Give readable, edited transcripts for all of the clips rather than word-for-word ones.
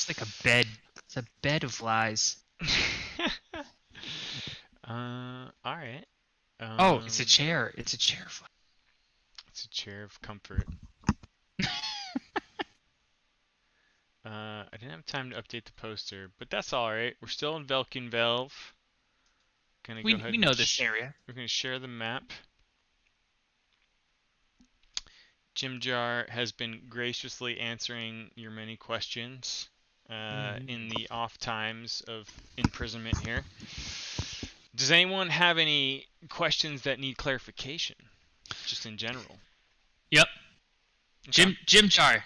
It's like a bed. It's a bed of lies. All right. Oh, it's a chair. It's a chair of lies. It's a chair of comfort. I didn't have time to update the poster, but that's all right. We're still in Velkynvelve. Gonna go ahead We and know this area. we're gonna share the map. Jim Jar has been graciously answering your many questions in the off times of imprisonment here. Does anyone have any questions that need clarification, just in general? Yep. Okay. Jim Jar.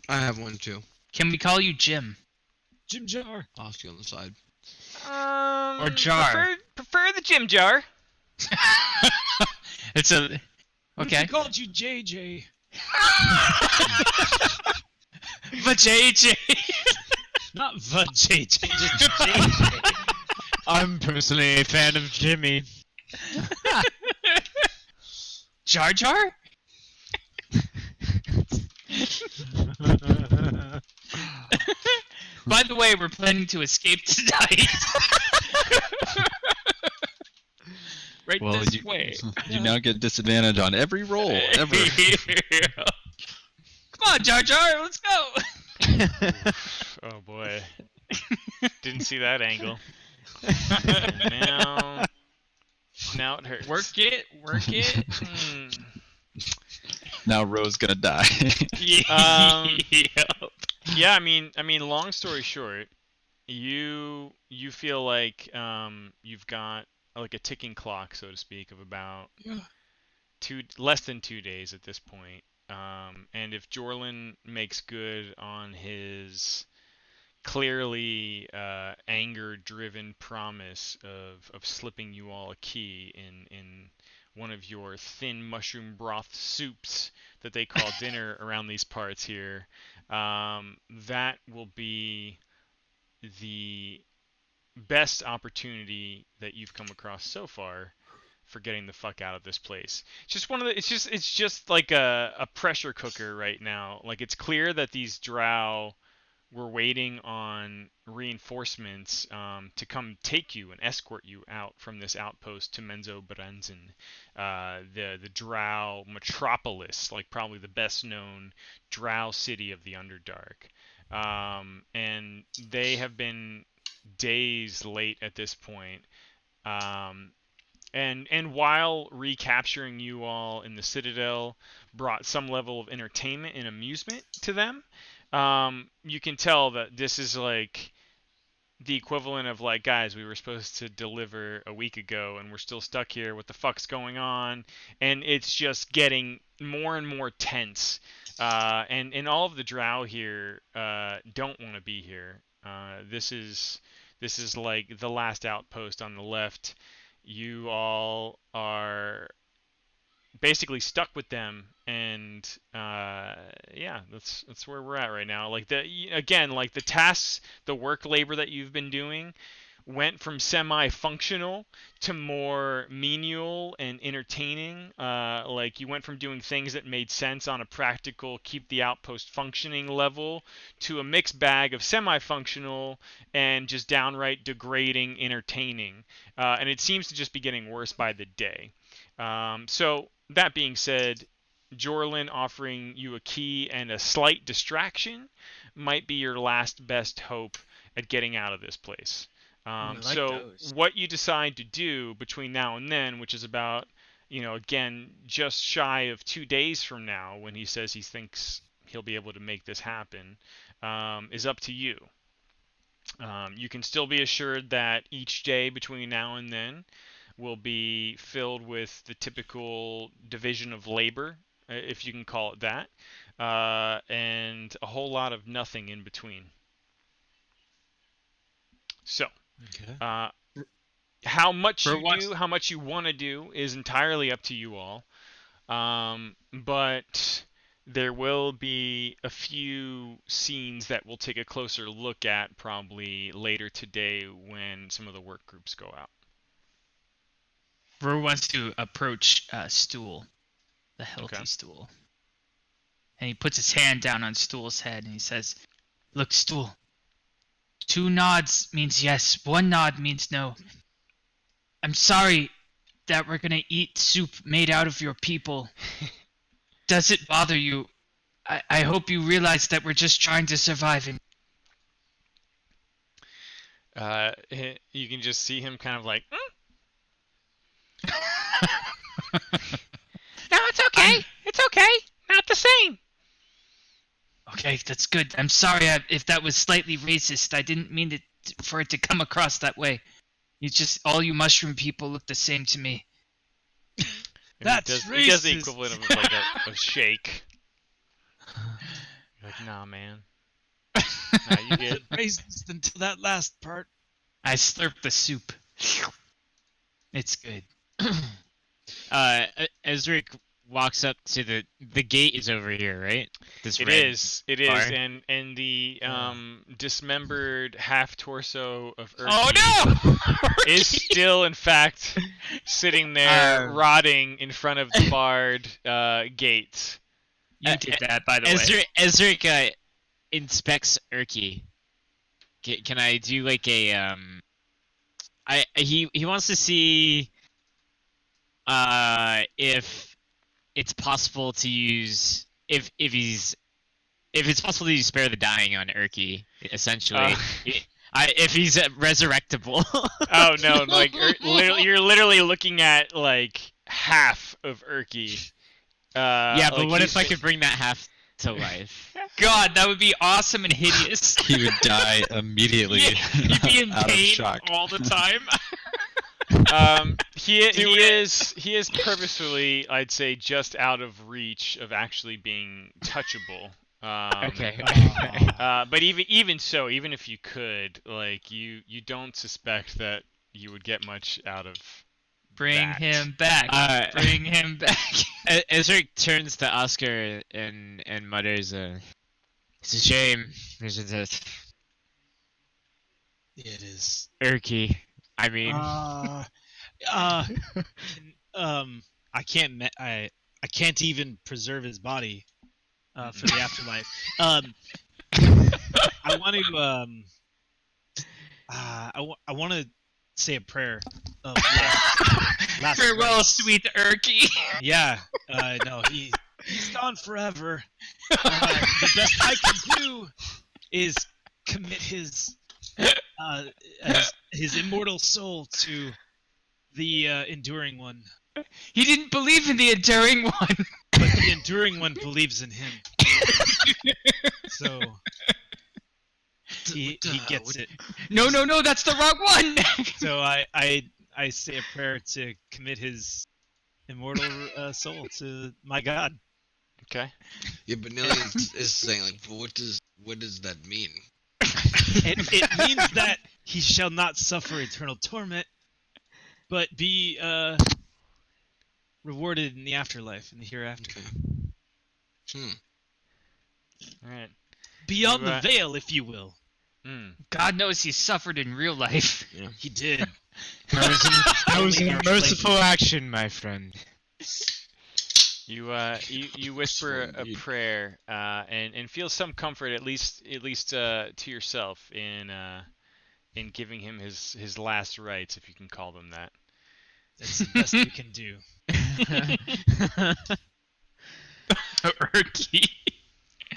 I have one too. Can we call you Jim? Jim Jar. I'll see on the side. Or Jar. Prefer the Jim Jar. It's a. What Okay. if we called you JJ? But JJ. Not the JJ, just JJ. I'm personally a fan of Jimmy. Jar Jar? By the way, we're planning to escape tonight. Right this way. You now get disadvantage on every roll, ever. Come on, Jar Jar, let's go. Oh boy. Didn't see that angle. Now it hurts. Work it. Now Ro's gonna die. Yeah, I mean, long story short, you feel like you've got like a ticking clock, so to speak, of about less than 2 days at this point. And if Jorlin makes good on his clearly anger-driven promise of slipping you all a key in one of your thin mushroom broth soups that they call dinner around these parts here, that will be the best opportunity that you've come across so far for getting the fuck out of this place. It's just one of the. It's just like a pressure cooker right now. Like, it's clear that these drow were waiting on reinforcements to come take you and escort you out from this outpost to Menzo Brenzin, the drow metropolis, like probably the best known drow city of the Underdark. And they have been days late at this point. And while recapturing you all in the Citadel brought some level of entertainment and amusement to them, you can tell that this is like the equivalent of like, guys, we were supposed to deliver a week ago and we're still stuck here. What the fuck's going on? And it's just getting more and more tense. And all of the drow here don't want to be here. This is like the last outpost on the left. You all are basically stuck with them, and yeah, that's where we're at right now. Like the tasks, the work labor that you've been doing went from semi-functional to more menial and entertaining. Like, you went from doing things that made sense on a practical, keep the outpost functioning level, to a mixed bag of semi-functional and just downright degrading entertaining. And it seems to just be getting worse by the day. So that being said, Jorlin offering you a key and a slight distraction might be your last best hope at getting out of this place. What you decide to do between now and then, which is about, again, just shy of 2 days from now, when he says he thinks he'll be able to make this happen, is up to you. You can still be assured that each day between now and then will be filled with the typical division of labor, if you can call it that, and a whole lot of nothing in between. So, Okay. how much you do, how much you want to do, is entirely up to you all. But there will be a few scenes that we'll take a closer look at probably later today when some of the work groups go out. Ro wants to approach Stool, the healthy Stool. And he puts his hand down on Stool's head and he says, "Look, Stool, 2 nods means yes, 1 nod means no. I'm sorry that we're gonna eat soup made out of your people. Does it bother you? I hope you realize that we're just trying to survive. And You can just see him kind of like, no, it's okay. It's okay. Not the same. okay, that's good. I'm sorry if that was slightly racist. I didn't mean it for it to come across that way. All you mushroom people look the same to me. That's he does the racist. equivalent of like a shake. You're like, nah, man. Nah, you get. Racist until that last part. I slurp the soup. It's good. Ezric walks up to the gate is over here, right? This It red is, bar. and the dismembered half torso of Urki Oh no! is still, in fact, sitting there rotting in front of the barred gate. You did that, by the way. Ezric inspects Urki. Can I do like a he wants to see if it's possible to use if it's possible to use spare the dying on Urki, essentially. If he's resurrectable. Oh no! Like you're literally looking at like half of Urki. Yeah, but like what if I could bring that half to life? God, that would be awesome and hideous. He would die immediately. He'd be in out of pain shock. all the time. He is purposefully, I'd say, just out of reach of actually being touchable. Okay. But even so, even if you could, like you don't suspect that you would get much out of Bring that. him back. Bring him back. Ezric turns to Oscar and mutters, "It's a shame, isn't it? It is. Urki. I mean, I can't even preserve his body for the afterlife. I want to I want to say a prayer of last Farewell, rites. sweet Urki. Yeah, no, he's gone forever. The best I can do is commit his immortal soul to the enduring one. He didn't believe in the enduring one. But the enduring one believes in him. So he gets it. No, that's the wrong one. So I say a prayer to commit his immortal soul to my God. Okay. Yeah, but Nelly is saying like, what does that mean? It means that he shall not suffer eternal torment, but be rewarded in the afterlife, in the hereafter. Okay. All right. Beyond the veil, if you will. God knows he suffered in real life. Yeah. He did. that was a merciful action, my friend. You whisper a prayer and feel some comfort at least to yourself in giving him his last rites, if you can call them that. That's the best we can do. Urki.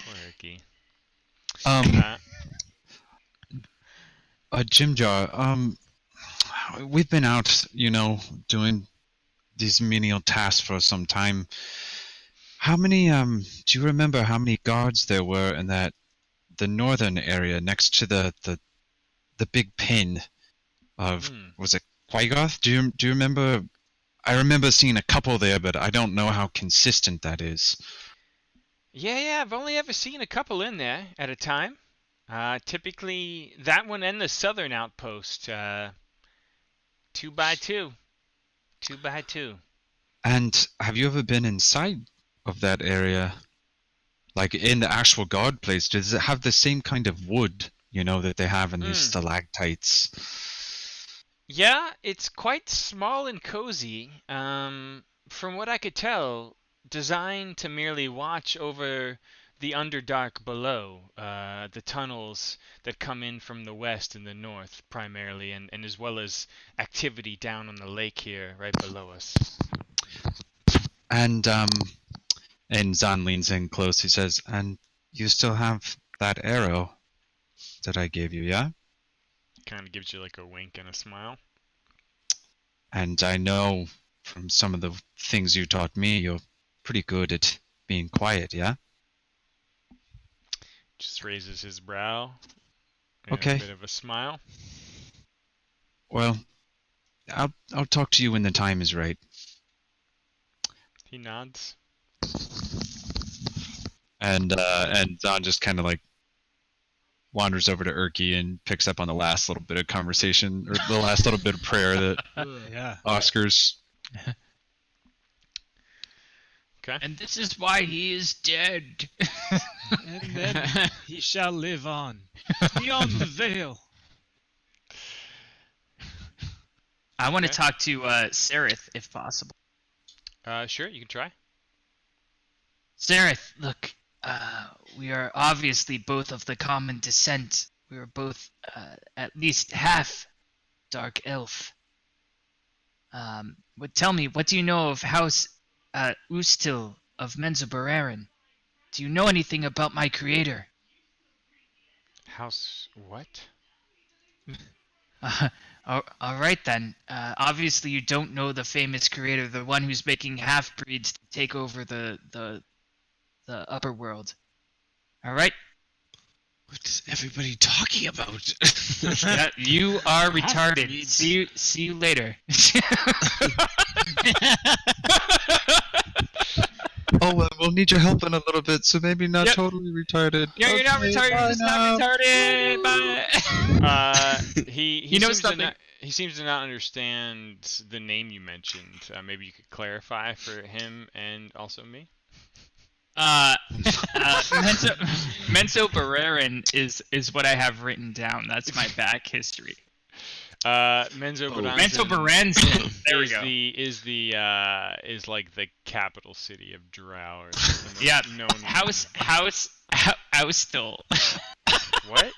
Poor Urki. Jim Jar, we've been out, doing these menial tasks for some time. How many, do you remember how many guards there were in the northern area next to the big pin of, was it Quagoth? Do you remember? I remember seeing a couple there, but I don't know how consistent that is. Yeah, I've only ever seen a couple in there at a time. Typically, that one and the southern outpost, 2 by 2. 2 by 2. And have you ever been inside of that area? Like in the actual guard place, does it have the same kind of wood, that they have in these stalactites? Yeah, it's quite small and cozy. From what I could tell, designed to merely watch over the Underdark below, the tunnels that come in from the west and the north primarily, and as well as activity down on the lake here right below us. And Zhan leans in close. He says, "And you still have that arrow that I gave you, yeah? Kind of gives you like a wink and a smile. And I know from some of the things you taught me, you're pretty good at being quiet, yeah? Just raises his brow. And Okay. A bit of a smile. Well, I'll talk to you when the time is right." He nods. And Zhan just kind of like wanders over to Urki and picks up on the last little bit of conversation, or the last little bit of prayer that Yeah. Oscar's. Okay. And this is why he is dead. And then he shall live on beyond the veil. I want to Okay. talk to Sereth, if possible. Sure, you can try. Sereth, look, we are obviously both of the common descent. We are both at least half dark elf. But tell me, what do you know of House Ustil of Menzoberrann? Do you know anything about my creator? House what? All right then. Obviously, you don't know the famous creator, the one who's making half-breeds to take over the upper world. All right. What is everybody talking about? Yeah, you are retarded. Half-breeds. See you later. Oh, well, we'll need your help in a little bit, so maybe not Yep. totally retarded. You're not Okay, retarded. bye You're just now. not retarded. Bye. He knows seems to something. not, he seems to not understand the name you mentioned. Maybe you could clarify for him and also me. Menzoberrann is what I have written down. That's my back history. Menzoberranzan Menzoberranzan. There we go. is like the capital city of Drow or something. Yeah. Known Austil. What?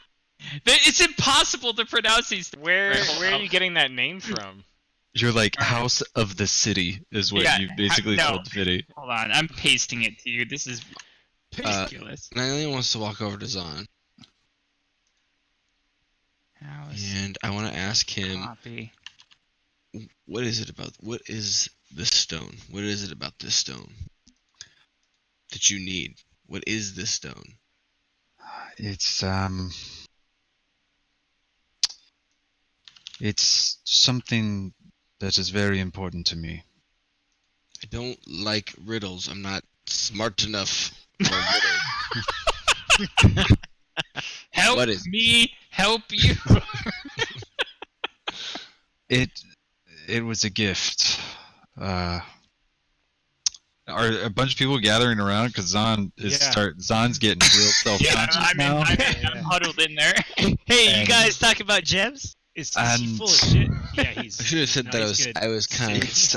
It's impossible to pronounce these. Where Right, are you getting that name from? You're like Alright. House of the City is what Yeah, you basically no. told Fitty. Hold on, I'm pasting it to you. This is ridiculous. Nylian wants to walk over to Zhan, House and I want to ask him, copy. what is this stone? What is it about this stone that you need? What is this stone? It's something that is very important to me. I don't like riddles. I'm not smart enough for a riddle. Help What is- me help you. It was a gift. Are a bunch of people gathering around because Zhan's getting real self-conscious I'm now. Yeah. huddled in there. Hey, And- you guys talking about gems? Is he And- full of shit? Yeah, he's. I should have said no, that he's good. I was kind of. It's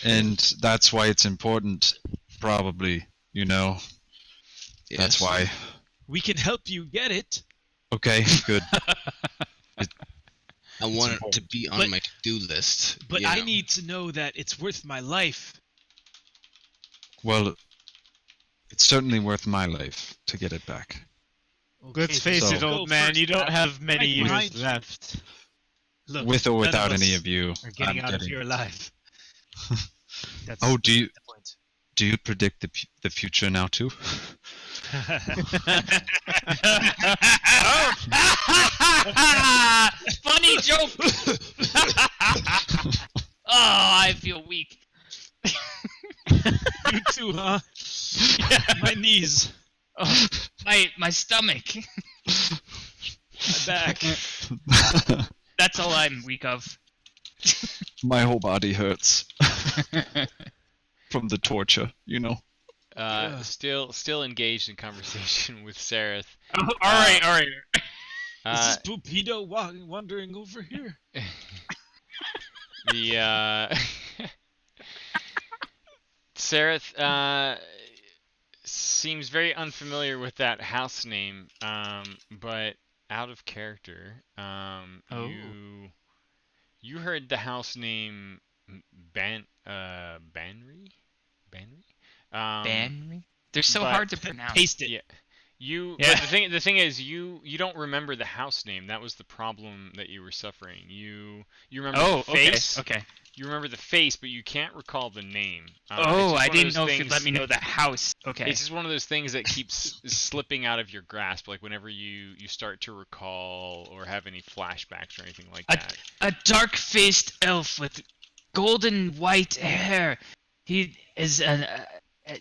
and that's why it's important. Probably, that's why. We can help you get it. Okay, good. I want it important. to be on But- my to-do list. But you I know. need to know that it's worth my life. Well, it's certainly worth my life to get it back. Let's face so- it, Go old man. first, You don't Pat. have many Right years behind you. left. Look, With or none without of any us of you, are getting I'm out of getting. here alive. That's Oh, do you the point. do you predict the future now too? Funny joke. Oh, I feel weak. You too, huh? My knees, Oh, my stomach. my back. That's all I'm weak of. My whole body hurts from the torture. Yeah. Still engaged in conversation with Sereth. Oh, all right. Is this Pupido wandering over here? The Sereth seems very unfamiliar with that house name, but out of character. Oh. You heard the house name Banry? Banry? Banry? They're so but- hard to pronounce. Paste it. Yeah. Yeah. But the thing is, you don't remember the house name. That was the problem that you were suffering. You remember Oh, the face. okay. You remember the face, but you can't recall the name. It's Oh, just I one of didn't those know if you'd things- let me know the house. Okay. It's just one of those things that keeps slipping out of your grasp, like whenever you start to recall or have any flashbacks or anything like that. A dark-faced elf with golden white hair. He is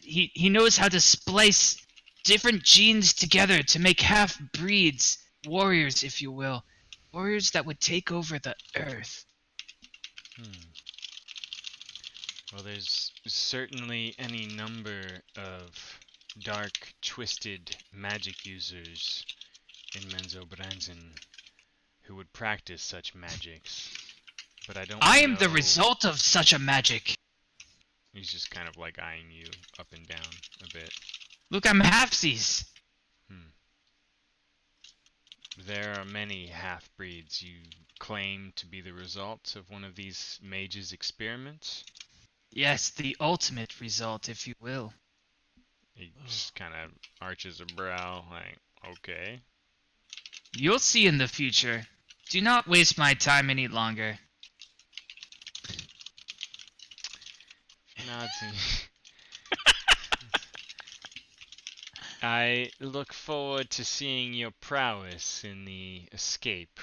he knows how to splice different genes together to make half-breeds, warriors, if you will, warriors that would take over the earth. Well, there's certainly any number of dark, twisted magic users in Menzoberranzan who would practice such magics. But I don't I am the know- result of such a magic. He's just kind of like eyeing you up and down a bit. Look, I'm halfsies. There are many half-breeds you claim to be the result of one of these mages' experiments. Yes, the ultimate result, if you will. He just kind of arches a brow, like, okay. You'll see in the future. Do not waste my time any longer. Nazi. I look forward to seeing your prowess in the escape.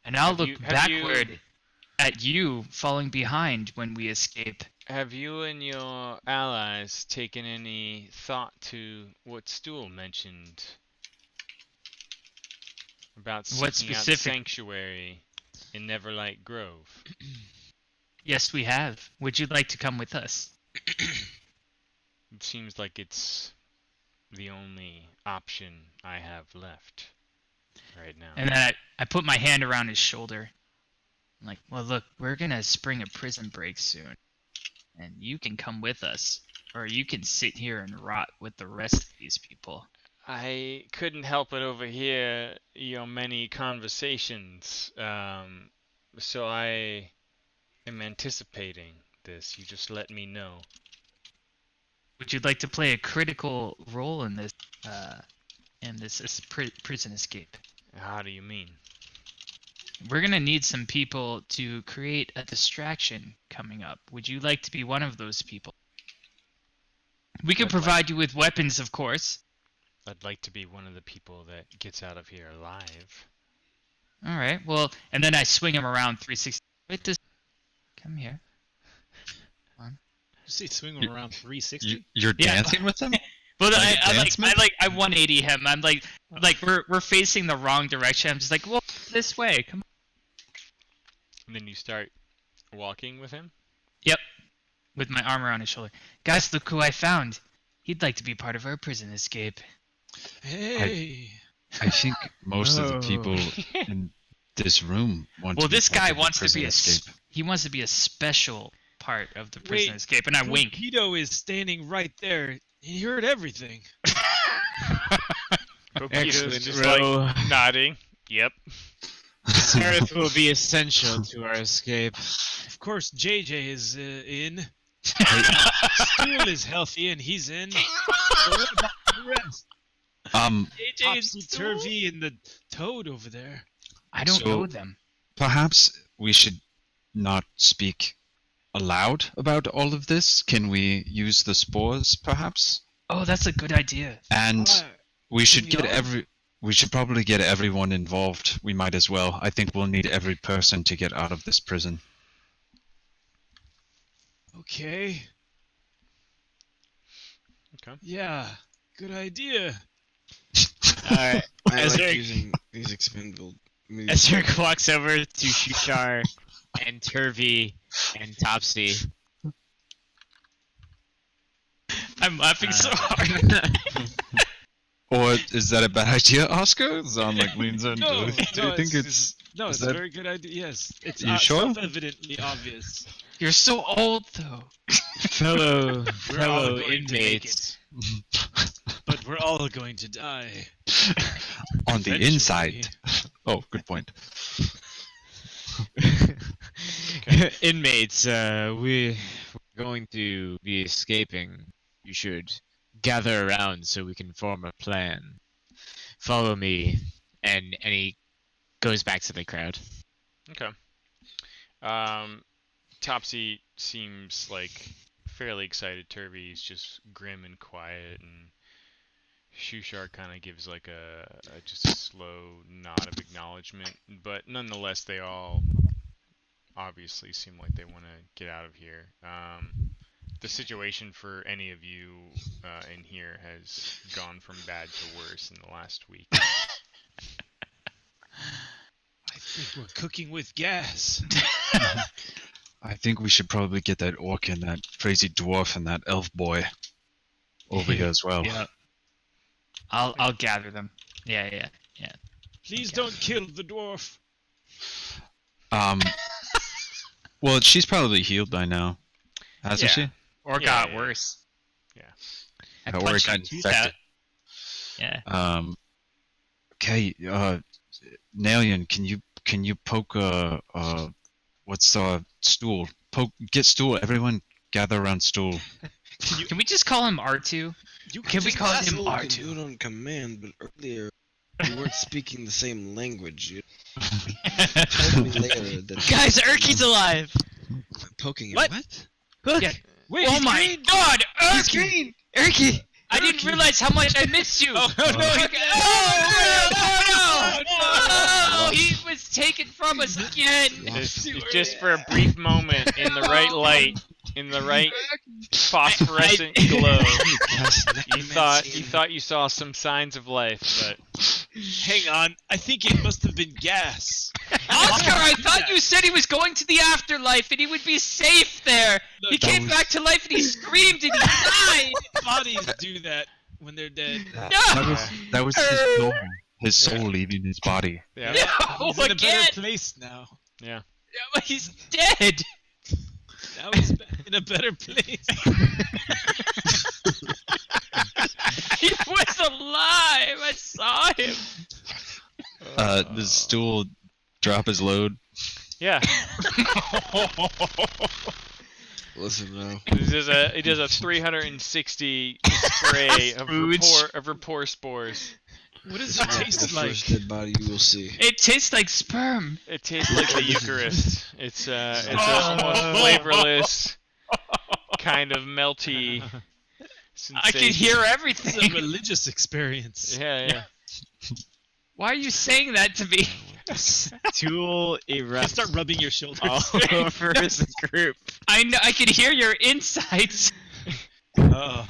And I'll Have look you- have backward you- at you falling behind when we escape. Have you and your allies taken any thought to what Stool mentioned about What seeking out specific- sanctuary in Neverlight Grove? Yes, we have. Would you like to come with us? It seems like it's the only option I have left right now. And then I put my hand around his shoulder. I'm like, well, look, we're gonna spring a prison break soon. And you can come with us. Or you can sit here and rot with the rest of these people. I couldn't help but overhear your many conversations, so I am anticipating this. You just let me know. Would you like to play a critical role in this prison escape? How do you mean? We're gonna need some people to create a distraction coming up. Would you like to be one of those people? We can I'd provide you with weapons, of course. I'd like to be one of the people that gets out of here alive. All right. Well, and then I swing him around 360. Wait, this. Come here. You see, swing him around 360. You're Yeah. dancing with them? But Like a I 180 him. I'm like we're facing the wrong direction. I'm just like, well, this way. Come on. And then you start walking with him? Yep. With my arm around his shoulder. Guys, look who I found. He'd like to be part of our prison escape. Hey. I think most of the Oh. people in this room want Well, to be this part guy of the wants to prison be escape. he wants to be a special part of the prison Wait, escape, and I wink. Torpedo is standing right there. He heard everything. Torpedo's just Ro. like nodding. Yep. This earth will be essential to our escape. Of course, JJ is in. Stool is healthy and he's in. But what about the rest? JJ is Turvy and the Toad over there. I don't So- know them. Perhaps we should not speak aloud about all of this. Can we use the spores, perhaps? Oh, that's a good idea. And we should we get are? we should probably get everyone involved. We might as well. I think we'll need every person to get out of this prison. Okay. Okay. Yeah. Good idea. Alright. I As like Eric- using these expendable. As Eric walks over to Shushar and Turvy and Topsy. I'm laughing so hard. Or is that a bad idea, Oscar? Zhan like leans into No, it. Do you think it's no, is it's a that- very good idea. Yes, it's You sure? self-evidently obvious. You're so old, though. Fellow We're all going to make inmates. We're all going to die. On the Eventually. inside. Oh, good point. Inmates, we're going to be escaping. You should gather around so we can form a plan. Follow me. And he goes back to the crowd. Okay. Topsy seems like fairly excited. Turvey's just grim and quiet, and Shushar kind of gives like just a slow nod of acknowledgement. But nonetheless, they all obviously seem like they want to get out of here. The situation for any of you in here has gone from bad to worse in the last week. I think we're cooking with gas. I think we should probably get that orc and that crazy dwarf and that elf boy over here as well. Yeah. I'll gather them. Yeah. Please Okay. don't kill the dwarf. Well, she's probably healed by now, hasn't Yeah. she? Or Yeah, got yeah. worse. Yeah. I Or punched got her tooth infected. out. Yeah. Okay. Nalian, can you poke what's stool? Get stool. Everyone gather around stool. Can we just call him R2? Can we Just call him Stool can R2? do it on command, but earlier we weren't speaking the same language. You told me later that Guys, Urky's alive! poking him. What? What? Look! Yeah. Wait, Oh he's my green. God, He's Urky! green! Urky! I didn't realize how much I missed you. Oh, no, Okay. Oh, he was taken from us again. Just for a brief moment in the right light, in the right phosphorescent glow, you thought you saw some signs of life, but Hang on. I think it must have been gas. Oscar, I thought you said he was going to the afterlife and he would be safe there. He That came was- back to life and he screamed and he died. Bodies do that when they're dead. That was his soul. His soul leaving his body. yeah, No, He's in a again. better place now. yeah. Yeah, but he's dead. Now he's in a better place. He was alive. I saw him. The stool drop his load. Yeah. Listen now. It does a 360 spray of rapport spores. What does it The taste like? first dead body you will see. It tastes like sperm. It tastes like the Eucharist. It's a almost flavorless, kind of melty sensation. I can hear It's a everything. religious experience. Yeah. Why are you saying that to me? Tool You erupts start rubbing your shoulders. all over the group. I know. I can hear your insides. Oh.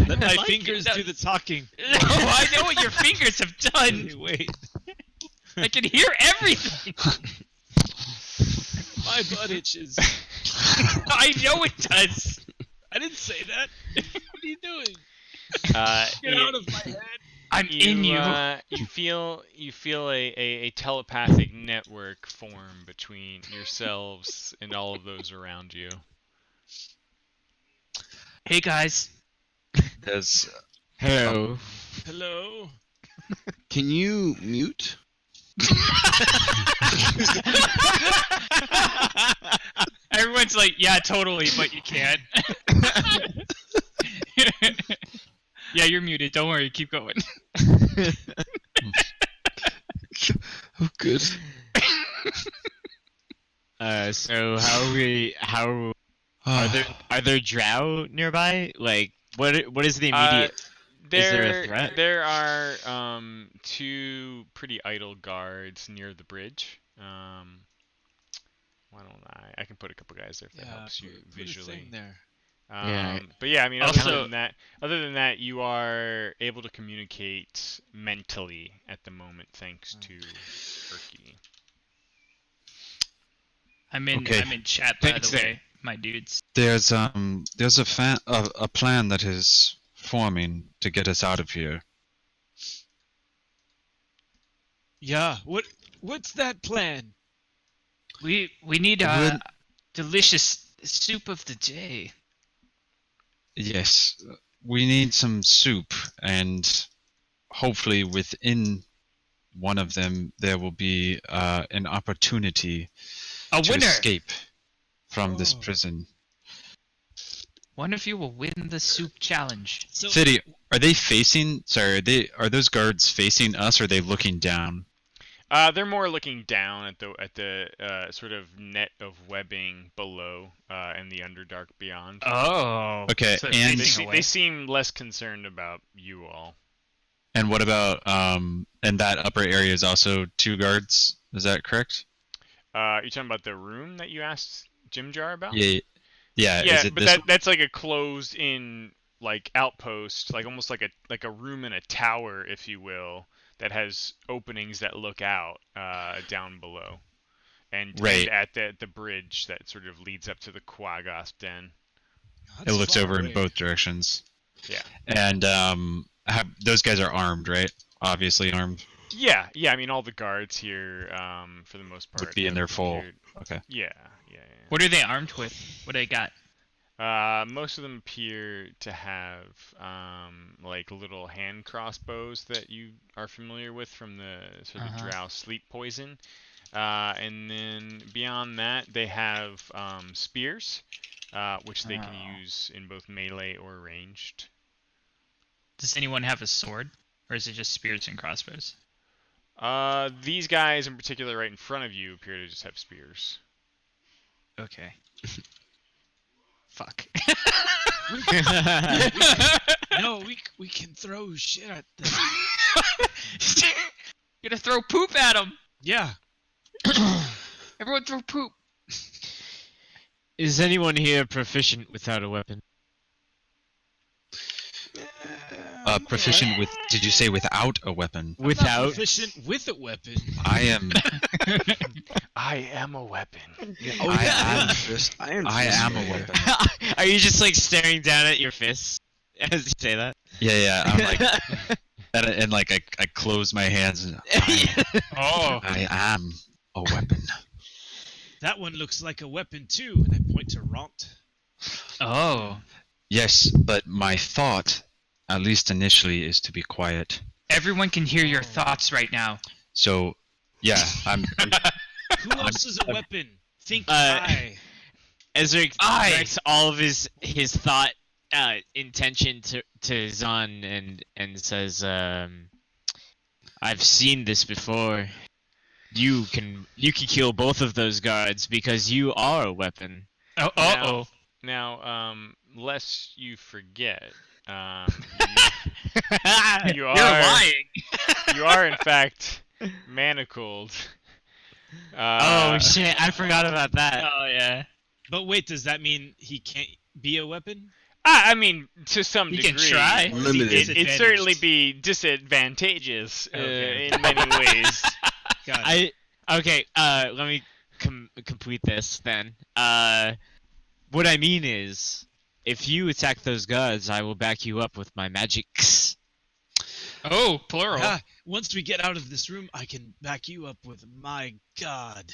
Let my like fingers it. do the talking. No, I know what your fingers have done. Hey, wait. I can hear everything. My butt itches. I know it does. I didn't say that. What are you doing? Get out of my head. I'm in you. You feel a telepathic network form between yourselves and all of those around you. Hey guys. There's Hello. Hello. Can you mute? Everyone's like, yeah, totally, but you can't. Yeah, you're muted. Don't worry. Keep going. Oh, good. So how are there drow nearby? Like what is the immediate is there a threat? There are two pretty idle guards near the bridge. Why don't I can put a couple guys there if that helps you put a visually. thing there. Yeah. But yeah, I mean, Also- other than that, you are able to communicate mentally at the moment, thanks to Urky. I'm in Okay. chat by Thanks, the there. way, my dudes. there's a plan that is forming to get us out of here. Yeah. What's that plan? We need Would- delicious soup of the day. Yes, we need some soup, and hopefully within one of them there will be an opportunity A to winner! escape from this Oh. prison. One of you will win the soup challenge. So City, are they facing? Sorry, are those guards facing us, or are they looking down? They're more looking down at the sort of net of webbing below and the Underdark beyond. Oh. Okay, So and- facing away. They seem less concerned about you all. And what about and that upper area is also 2 guards? Is that correct? You talking about the room that you asked Jim Jar about? Yeah. Yeah. Yeah, Is it but this? that's like a closed-in like outpost, like almost like a room in a tower, if you will, that has openings that look out down below, and Right. at the bridge that sort of leads up to the Quaggoth den. It looks over in both directions. Yeah. And those guys are armed, right? Obviously armed. Yeah. I mean, all the guards here, for the most part, Would be in have their full. appeared- Okay. Yeah. What are they armed with? What do they got? Most of them appear to have like little hand crossbows that you are familiar with from the sort of drow sleep poison. And then beyond that, they have spears, which they can use in both melee or ranged. Does anyone have a sword? Or is it just spears and crossbows? These guys in particular right in front of you appear to just have spears. Okay. Fuck. no, we can throw shit at them. You're gonna throw poop at them! Yeah. Everyone throw poop! Is anyone here proficient without a weapon? Proficient with? Did you say without a weapon? I'm not Without? proficient with a weapon. I am. I am a weapon. I am a weapon. Are you just like staring down at your fists as you say that? Yeah. I'm like, and like I close my hands and I am a weapon. That one looks like a weapon too, and I point to Ront. Oh. Yes, but my thought, at least initially, is to be quiet. Everyone can hear your thoughts right now. So, yeah, I'm Who else is a weapon? Think Uh, I. Ezra I- directs all of his thought intention to Zhan and says, I've seen this before. You can kill both of those guards because you are a weapon. Oh. Now, lest you forget, you You're are lying. you are in fact manacled. Oh shit! I forgot about that. Oh, yeah. But wait, does that mean he can't be a weapon? I mean, to some You degree, can try. Or is he Limited. It'd certainly disadvantaged? be disadvantageous Okay. in many ways. Got it. Okay. Let me complete this then. What I mean is, if you attack those guards, I will back you up with my magics. Oh, plural. Ah, once we get out of this room, I can back you up with my god.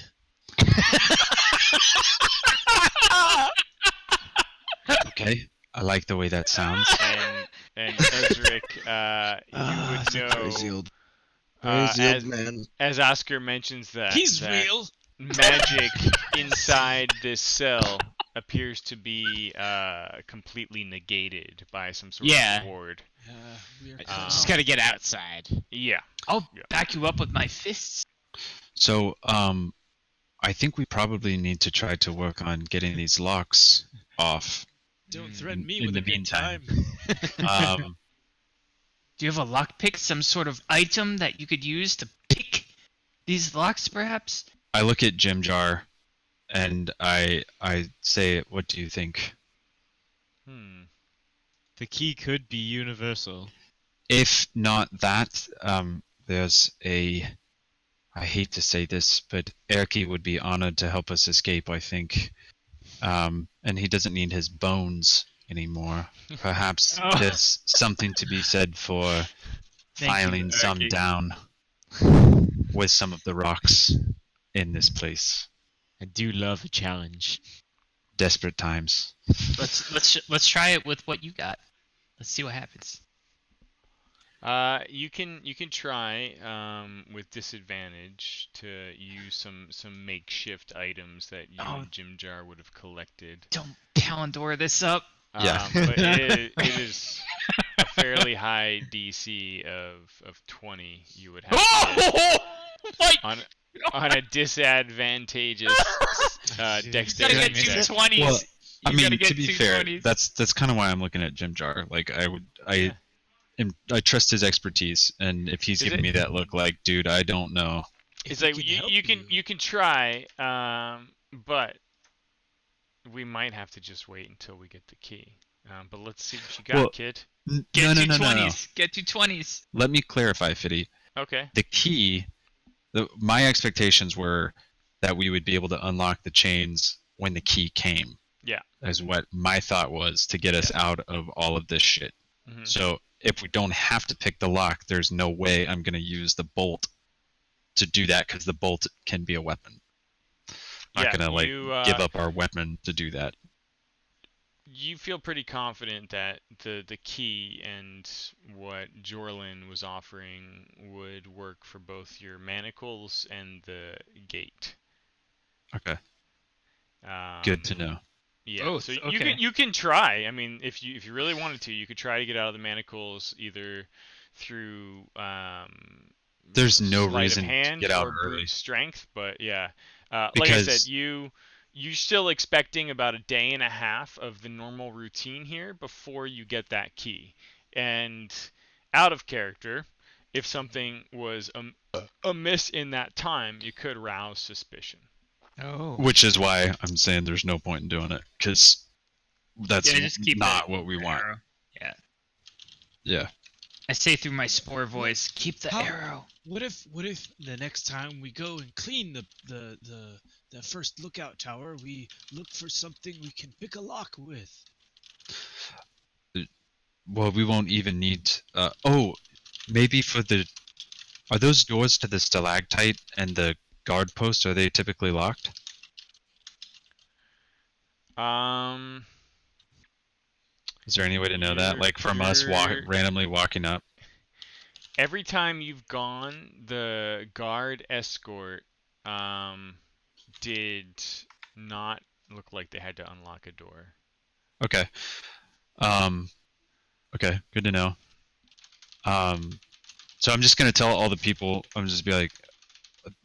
okay. I like the way that sounds. And Ezric, you would Crazy know, old, crazy old as, man. as Oscar mentions that He's that real. magic inside this cell appears to be completely negated by some sort Yeah. of ward. We are Just gotta get outside. Yeah. I'll Yeah. back you up with my fists. So, I think we probably need to try to work on getting these locks off. Don't threaten me in with the a good meantime. time. Do you have a lockpick? Some sort of item that you could use to pick these locks, perhaps? I look at Jim Jar, and I say, "What do you think?" The key could be universal. If not that, there's a. I hate to say this, but Erky would be honored to help us escape, I think. And he doesn't need his bones anymore. Perhaps Oh. there's something to be said for Thank you, filing some Erky. down with some of the rocks in this place. I do love a challenge. Desperate times. Let's try it with what you got. Let's see what happens. You can try with disadvantage to use some makeshift items that you Oh. and Jim Jar would have collected. Don't Palindor this up. Yeah. But it is a fairly high DC of 20. You would have to Like, on a disadvantageous dexterity gotta get two check. 20s. Well, I You mean, gotta get to be two fair, 20s. that's kind of why I'm looking at Jim Jar. Like, I trust his expertise, and if he's Is giving it- me that look, like, dude, I don't know. It's If we like help you can try, but we might have to just wait until we get the key. But let's see what you got, Well, kid. Get no, no, two no, no, no. 20s. Get two 20s. Let me clarify, Fiddy. Okay. The key, my expectations were that we would be able to unlock the chains when the key came. Yeah. Is what my thought was to get us out of all of this shit. Mhm. So if we don't have to pick the lock, there's no way I'm going to use the bolt to do that because the bolt can be a weapon. I'm Yeah, not going to you, give up our weapon to do that. You feel pretty confident that the key and what Jorlin was offering would work for both your manacles and the gate. Okay, Um, good to know. Yeah, Both, so okay. you can try. I mean, if you really wanted to, you could try to get out of the manacles either through There's no sleight reason of to hand get out or early. brute strength, but yeah, like I Because- said, you're still expecting about a day and a half of the normal routine here before you get that key, and out of character, if something was amiss in that time, you could rouse suspicion. Oh. Which is why I'm saying there's no point in doing it, because that's Yeah, just keep not it what we want. arrow. Yeah. Yeah. I say through my spore voice, keep the How- arrow. What if the next time we go and clean the first lookout tower, we look for something we can pick a lock with? Well, we won't even need. Maybe for the. Are those doors to the stalactite and the guard post? Are they typically locked? Is there any way to know that? You're- Like from us you're- randomly walking up. Every time you've gone, the guard escort did not look like they had to unlock a door. Okay. Okay. Good to know. So I'm just gonna tell all the people. I'm just be like,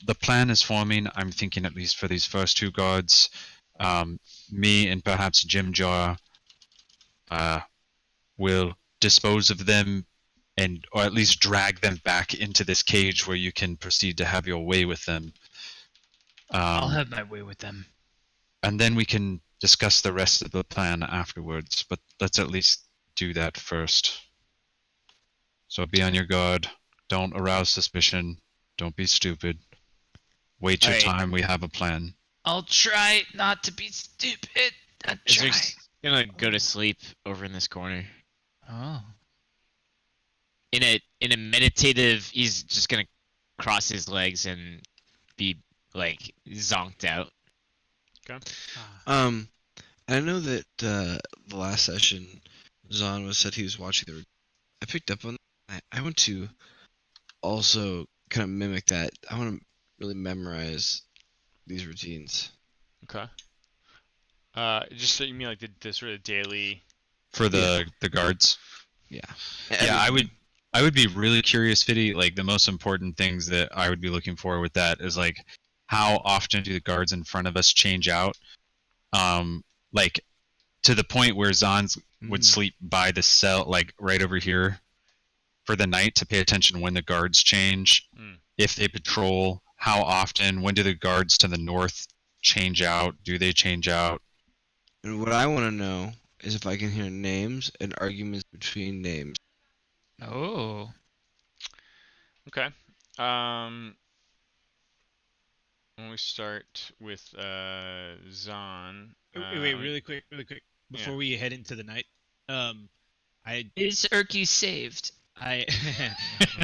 the plan is forming. I'm thinking at least for these first two guards, me and perhaps Jim Jar, will dispose of them, or at least drag them back into this cage where you can proceed to have your way with them. I'll have my way with them. And then we can discuss the rest of the plan afterwards. But let's at least do that first. So be on your guard. Don't arouse suspicion. Don't be stupid. Wait your Alright. time. We have a plan. I'll try not to be stupid. I'll try. Ezra's gonna go to sleep over in this corner. Oh. In a meditative, he's just gonna cross his legs and be like zonked out. I know that the last session, Zhan said he was watching the. I picked up on that. I want to also kind of mimic that. I want to really memorize these routines. Okay. Just so you mean like the sort of daily. For the guards. Yeah. Yeah, I would be really curious, Fiddy. Like the most important things that I would be looking for with that is like how often do the guards in front of us change out? Like to the point where Zans would sleep by the cell, like right over here, for the night to pay attention when the guards change, if they patrol, how often, when do the guards to the north change out? Do they change out? And what I want to know is if I can hear names and arguments between names. Oh. Okay. When we start with Zhan. Wait, really quick, before Yeah. we head into the night. I Is Erky saved?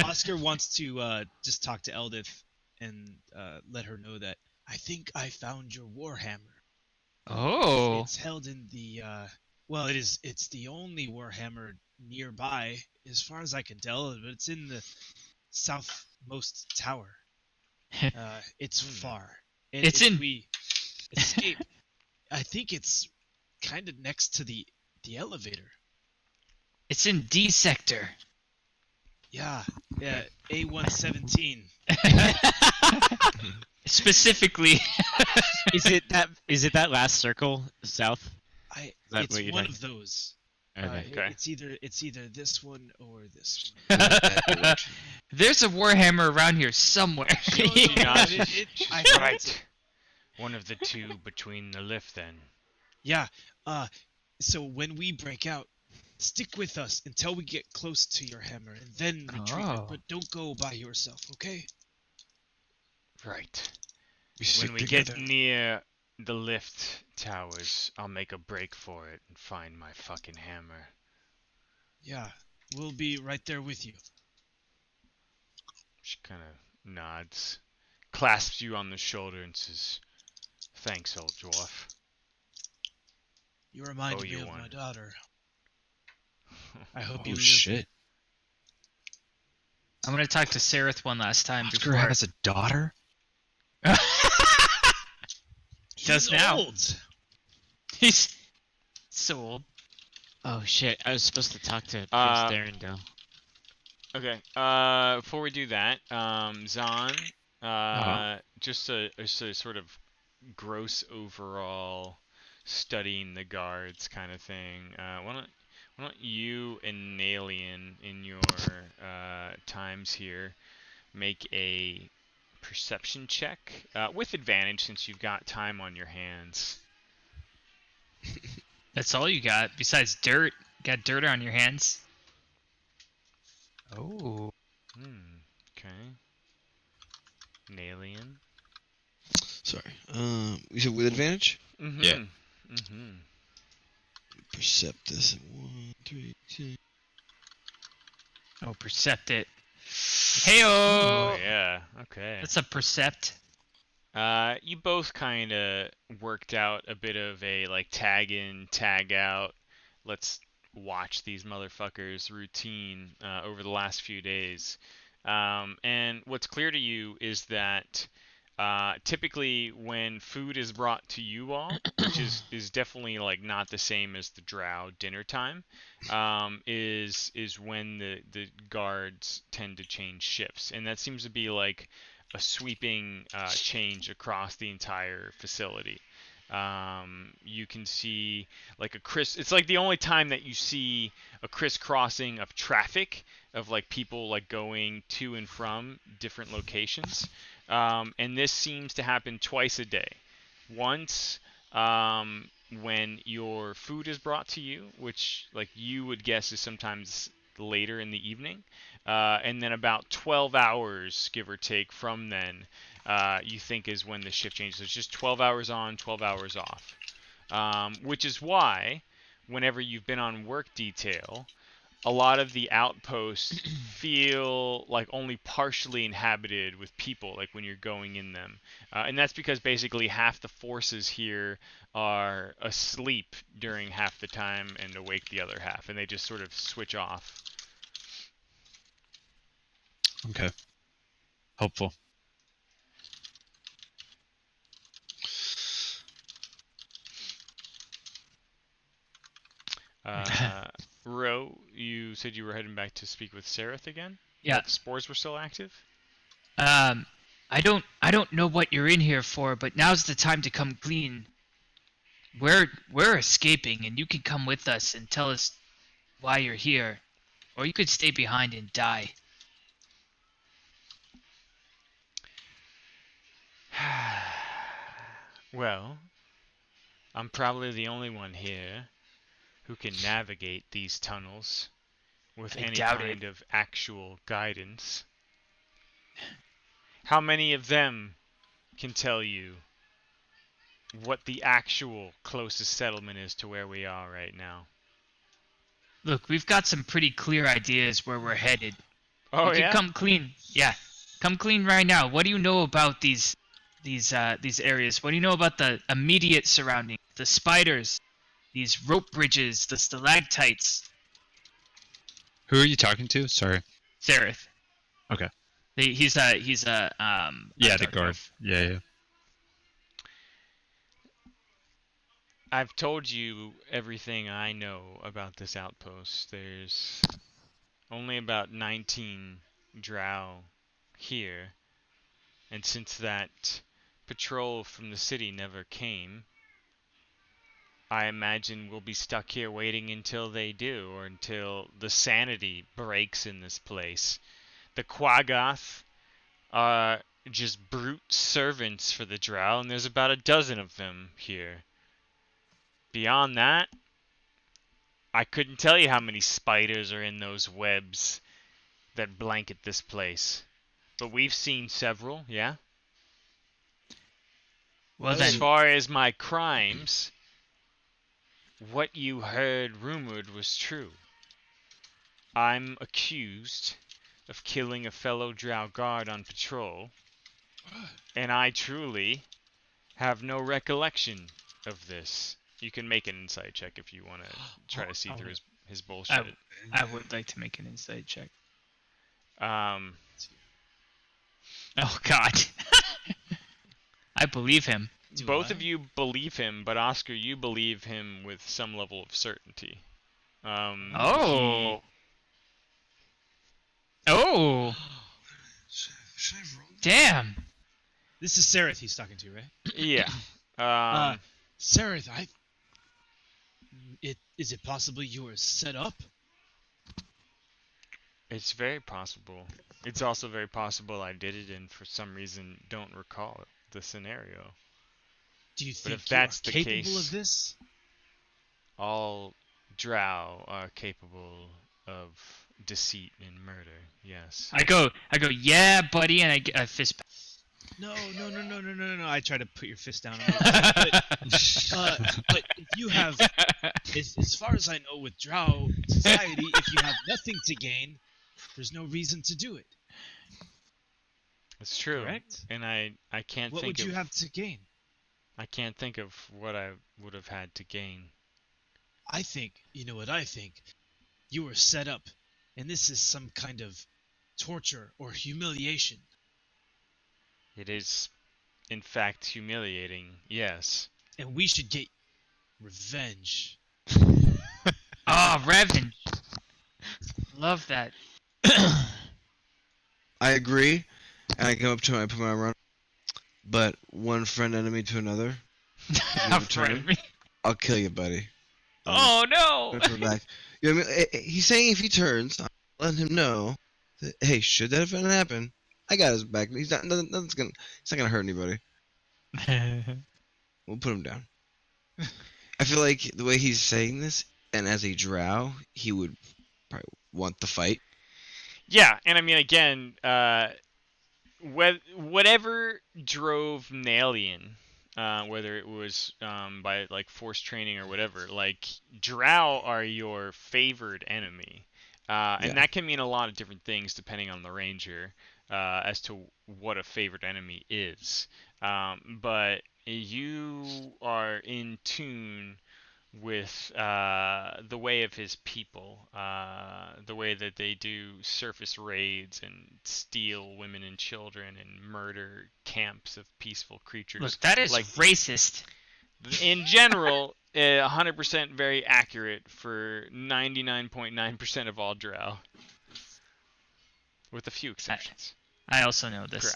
Oscar wants to just talk to Eldith and let her know that I think I found your warhammer. Oh. It's held in the Well, it's the only warhammer nearby, as far as I can tell, but it's in the southmost tower. It's far. And It's if in- we escape, I think it's kind of next to the elevator. It's in D sector. Yeah, A117. Specifically. Is it that last circle south? that It's what you're one talking- of those. Okay. Okay. It's either this one or this There's a warhammer around here somewhere. She nods. it- She's I- right. One of the two between the lift, then. Yeah. So when we break out, stick with us until we get close to your hammer, and then retreat. Oh. But don't go by yourself, okay? Right. We stick When we together. get near the lift towers, I'll make a break for it and find my fucking hammer. Yeah. We'll be right there with you. She kind of nods, clasps you on the shoulder, and says, "Thanks, old dwarf." You remind Oh, me you of won. my daughter. I hope Oh you live. shit! I'm gonna talk to Sereth one last time Oscar before. has a daughter. Does He's now. old. He's so old. Oh shit! I was supposed to talk to Prince Darendale. Okay. Before we do that, Zhan, just a sort of gross overall studying the guards kind of thing. Why don't you and Nalian in your times here make a perception check with advantage since you've got time on your hands. That's all you got besides dirt. Got dirt on your hands. Oh. Okay. Nalian. Sorry. You said with advantage? Mm-hmm. Yeah. Mm-hmm. Percept this. 1, 3, 2. Oh, percept it. Oh Heyo. yeah. Okay. That's a percept. You both kind of worked out a bit of a like tag in, tag out. Let's watch these motherfuckers routine over the last few days. And what's clear to you is that typically when food is brought to you all, which is definitely like not the same as the drow dinner time, is when the guards tend to change shifts, and that seems to be like a sweeping change across the entire facility. You can see like it's like the only time that you see a crisscrossing of traffic of like people like going to and from different locations. And this seems to happen twice a day. Once when your food is brought to you, which like you would guess is sometimes later in the evening, and then about 12 hours, give or take, from then, you think is when the shift changes. So it's just 12 hours on, 12 hours off. Which is why, whenever you've been on work detail, a lot of the outposts feel like only partially inhabited with people, like when you're going in them. And that's because basically half the forces here are asleep during half the time and awake the other half, and they just sort of switch off. Okay. Helpful. Ro, you said you were heading back to speak with Sereth again? Yeah. The spores were still active? I don't know what you're in here for, but now's the time to come clean. We're escaping, and you can come with us and tell us why you're here, or you could stay behind and die. Well, I'm probably the only one here who can navigate these tunnels with I any doubt kind it. of actual guidance. How many of them can tell you what the actual closest settlement is to where we are right now? Look, we've got some pretty clear ideas where we're headed. Oh you can yeah? come clean. Yeah, come clean right now. What do you know about these areas? What do you know about the immediate surrounding? The spiders, these rope bridges, the stalactites. Who are you talking to? Sorry. Sereth. Okay. He's a Yeah, the Underdark guard. elf. Yeah. I've told you everything I know about this outpost. There's only about 19 drow here, and since that patrol from the city never came, I imagine we'll be stuck here waiting until they do, or until the sanity breaks in this place. The Quaggoth are just brute servants for the drow, and there's about a dozen of them here. Beyond that, I couldn't tell you how many spiders are in those webs that blanket this place. But we've seen several, yeah? Well As then, far as my crimes, what you heard rumored was true. I'm accused of killing a fellow drow guard on patrol, and I truly have no recollection of this. You can make an insight check if you want to try to see through his bullshit. I would like to make an insight check. Um, Oh God. I believe him. both of you believe him, but Oscar, you believe him with some level of certainty. Oh. Oh. Should I roll? Damn. This is Sereth he's talking to, right? Yeah. Sereth, is it possibly you were set up? It's very possible. It's also very possible I did it and for some reason don't recall the scenario. Do you think if you are that's the capable case- of this? All drow are capable of deceit and murder, yes. I go, yeah, buddy, and I get a fist bump. No. I try to put your fist down on it. But if you have, as far as I know, with Drow society, if you have nothing to gain, there's no reason to do it. It's true. Correct? And I can't What think would of you have to gain? I can't think of what I would have had to gain. I think, you know what I think? You were set up, and this is some kind of torture or humiliation. It is in fact humiliating, yes. And we should get revenge. Oh, Revan. Love that. I agree, and I come up to him, I put my arm around him. But one friend enemy to another, A return. friend. I'll kill you, buddy. Oh I'm no. gonna turn back. You know what I mean? He's saying if he turns, I'm letting him know that, hey, should that event happen, I got his back. He's not gonna hurt anybody. We'll put him down. I feel like the way he's saying this, and as a drow, he would probably want the fight. Yeah, and I mean again, whatever drove Nalian, whether it was by like forced training or whatever, like drow are your favored enemy, and Yeah. that can mean a lot of different things depending on the ranger as to what a favorite enemy is. But you are in tune with the way of his people, the way that they do surface raids and steal women and children and murder camps of peaceful creatures. Look, that is like racist. in general, 100% very accurate for 99.9% of all drow, with a few exceptions. I also know this.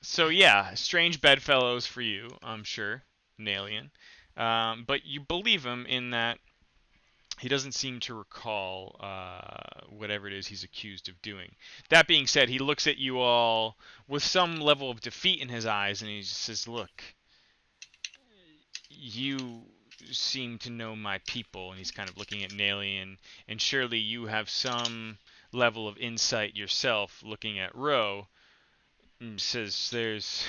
So yeah, strange bedfellows for you, I'm sure, Nalian. But you believe him in that he doesn't seem to recall whatever it is he's accused of doing. That being said, he looks at you all with some level of defeat in his eyes, and he just says, "Look, you seem to know my people," and he's kind of looking at Nalian, and surely you have some level of insight yourself, looking at Ro. And says, "There's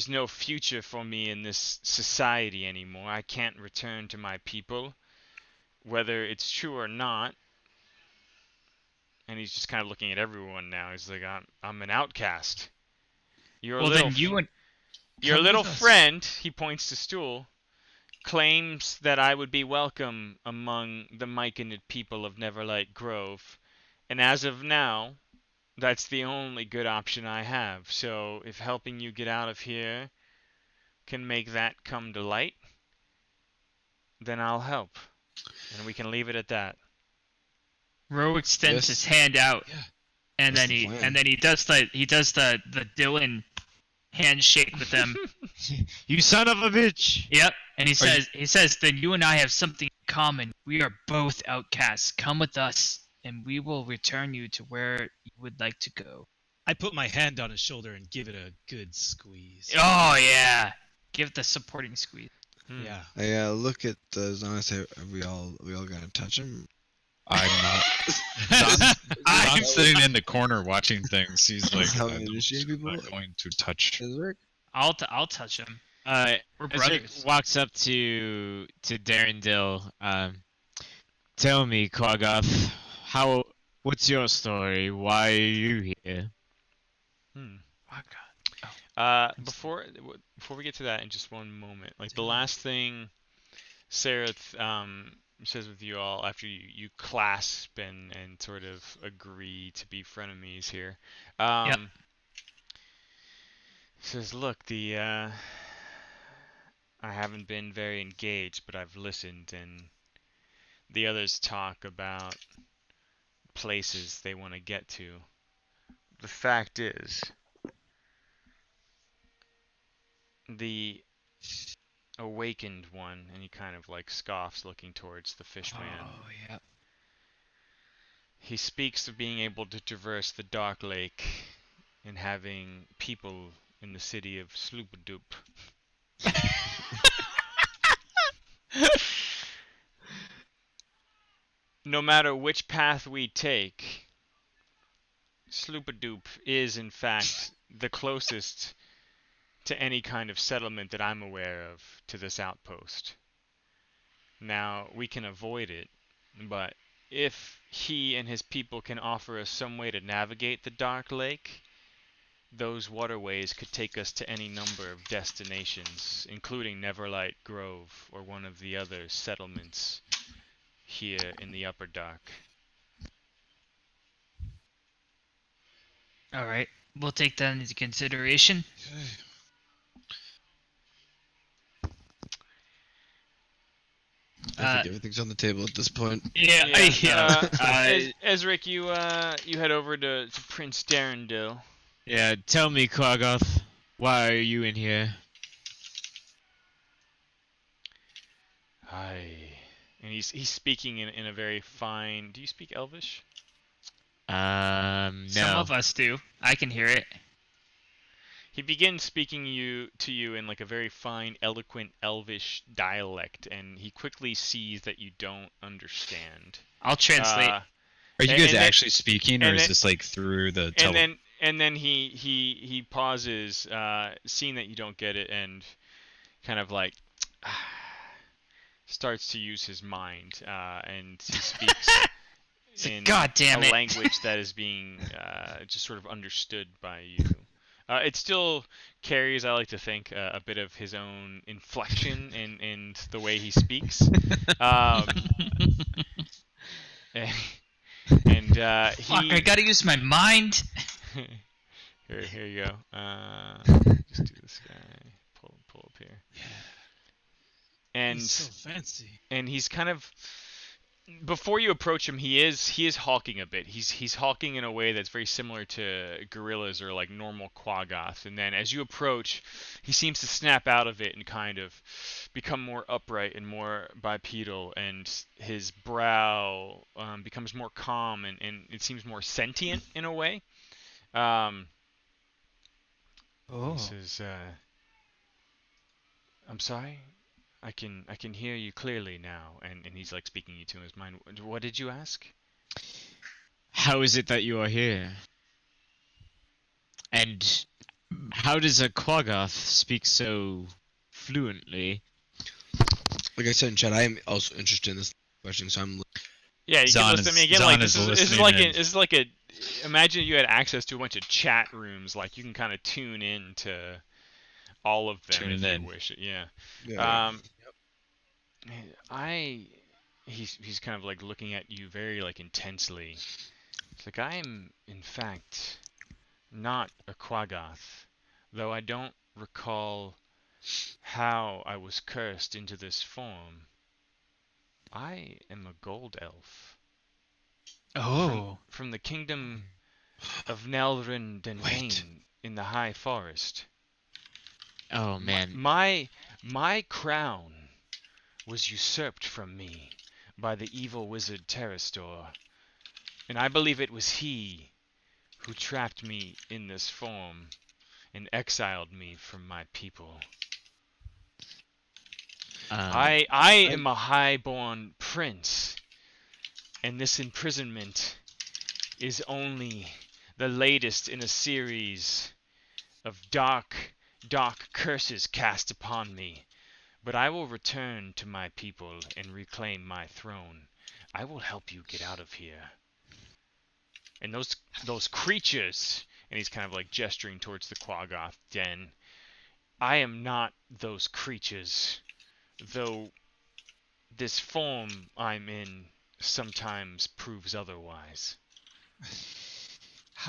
no future for me in this society anymore. I can't return to my people, whether it's true or not." And he's just kind of looking at everyone now. He's like, "I'm an outcast. You're a Well, little then you and Your Come little with us. friend, he points to Stool, claims that I would be welcome among the Myconid people of Neverlight Grove, and as of now, that's the only good option I have. So if helping you get out of here can make that come to light, then I'll help, and we can leave it at that. Ro extends Yes. his hand out, Yeah. and That's then the plan. he does the Dylan handshake with them. You son of a bitch! Yep. And Are he says, then you and I have something in common. We are both outcasts. Come with us, and we will return you to where you would like to go. I put my hand on his shoulder and give it a good squeeze. Oh yeah. Give the supporting squeeze. Yeah. I look at Zhan and say, "Are we all gonna touch him?" I'm not. I'm sitting in the corner watching things. He's like, How I'm initiate people? not going to touch. Ezric? I'll touch him. We're Ezric brothers. walks up to Darendil. Tell me, Quaggoth, what's your story? Why are you here? Hmm. Oh god. Before we get to that, in just one moment, like the last thing Sareth says with you all after you clasp and sort of agree to be frenemies here. Yep. Says, look, I haven't been very engaged, but I've listened, and the others talk about places they want to get to. The fact is, the awakened one, and he kind of like scoffs, looking towards the fishman. Oh, yeah. He speaks of being able to traverse the Dark Lake and having people in the city of Sloopadoop. No matter which path we take, Sloopadoop is in fact the closest to any kind of settlement that I'm aware of to this outpost. Now, we can avoid it, but if he and his people can offer us some way to navigate the Dark Lake, those waterways could take us to any number of destinations, including Neverlight Grove or one of the other settlements here in the Upper Dark. All right. We'll take that into consideration. I think everything's on the table at this point. Yeah. Ezric, you head over to Prince Darendil. Yeah, tell me, Quaggoth, why are you in here? And he's speaking in a very fine. Do you speak Elvish? No. Some of us do. I can hear it. He begins speaking to you in like a very fine, eloquent Elvish dialect, and he quickly sees that you don't understand. I'll translate. Are you and guys then- actually speaking, or and is then- this like through the And then he pauses, seeing that you don't get it, and kind of like starts to use his mind, and he speaks in God damn a it. language that is being just sort of understood by you. It still carries, I like to think, a bit of his own inflection in the way he speaks. And Fuck, I gotta use my mind. here you go. Just do this guy. Pull up here. And He's so fancy. and he's kind of, before you approach him, he is hawking a bit. He's hawking in a way that's very similar to gorillas or like normal Quaggoth. And then as you approach, he seems to snap out of it and kind of become more upright and more bipedal, and his brow becomes more calm, and it seems more sentient in a way. He says, "I'm sorry. I can hear you clearly now," and he's like speaking you to his mind. What did you ask? How is it that you are here? And how does a Quaggoth speak so fluently? Like I said in chat, I am also interested in this question, so I'm. Yeah, you Zhan can listen. I is- mean, again, Zhan like is this is listening like in. this is like a. Imagine you had access to a bunch of chat rooms. Like you can kind of tune in to all of them Tuning if you in. wish it. Yeah. Yeah. He's kind of like looking at you very like intensely. It's like I am in fact not a Quaggoth, though I don't recall how I was cursed into this form. I am a gold elf. Oh. From the kingdom of Nelrin Wait. Dangling in the high forest. Oh man. My crown was usurped from me by the evil wizard Terrastor, and I believe it was he who trapped me in this form and exiled me from my people. I am a highborn prince, and this imprisonment is only the latest in a series of dark curses cast upon me. But I will return to my people and reclaim my throne. I will help you get out of here. And those creatures, and he's kind of like gesturing towards the Quaggoth den. I am not those creatures, though this form I'm in sometimes proves otherwise.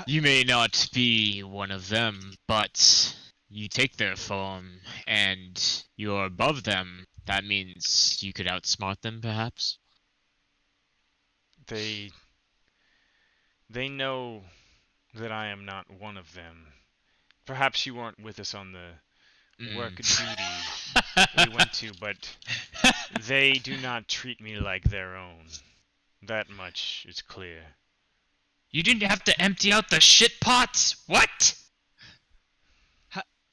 You may not be one of them, but you take their form and you're above them. That means you could outsmart them, perhaps? They know that I am not one of them. Perhaps you weren't with us on the work duty we went to, but they do not treat me like their own. That much is clear. You didn't have to empty out the shit pots? What?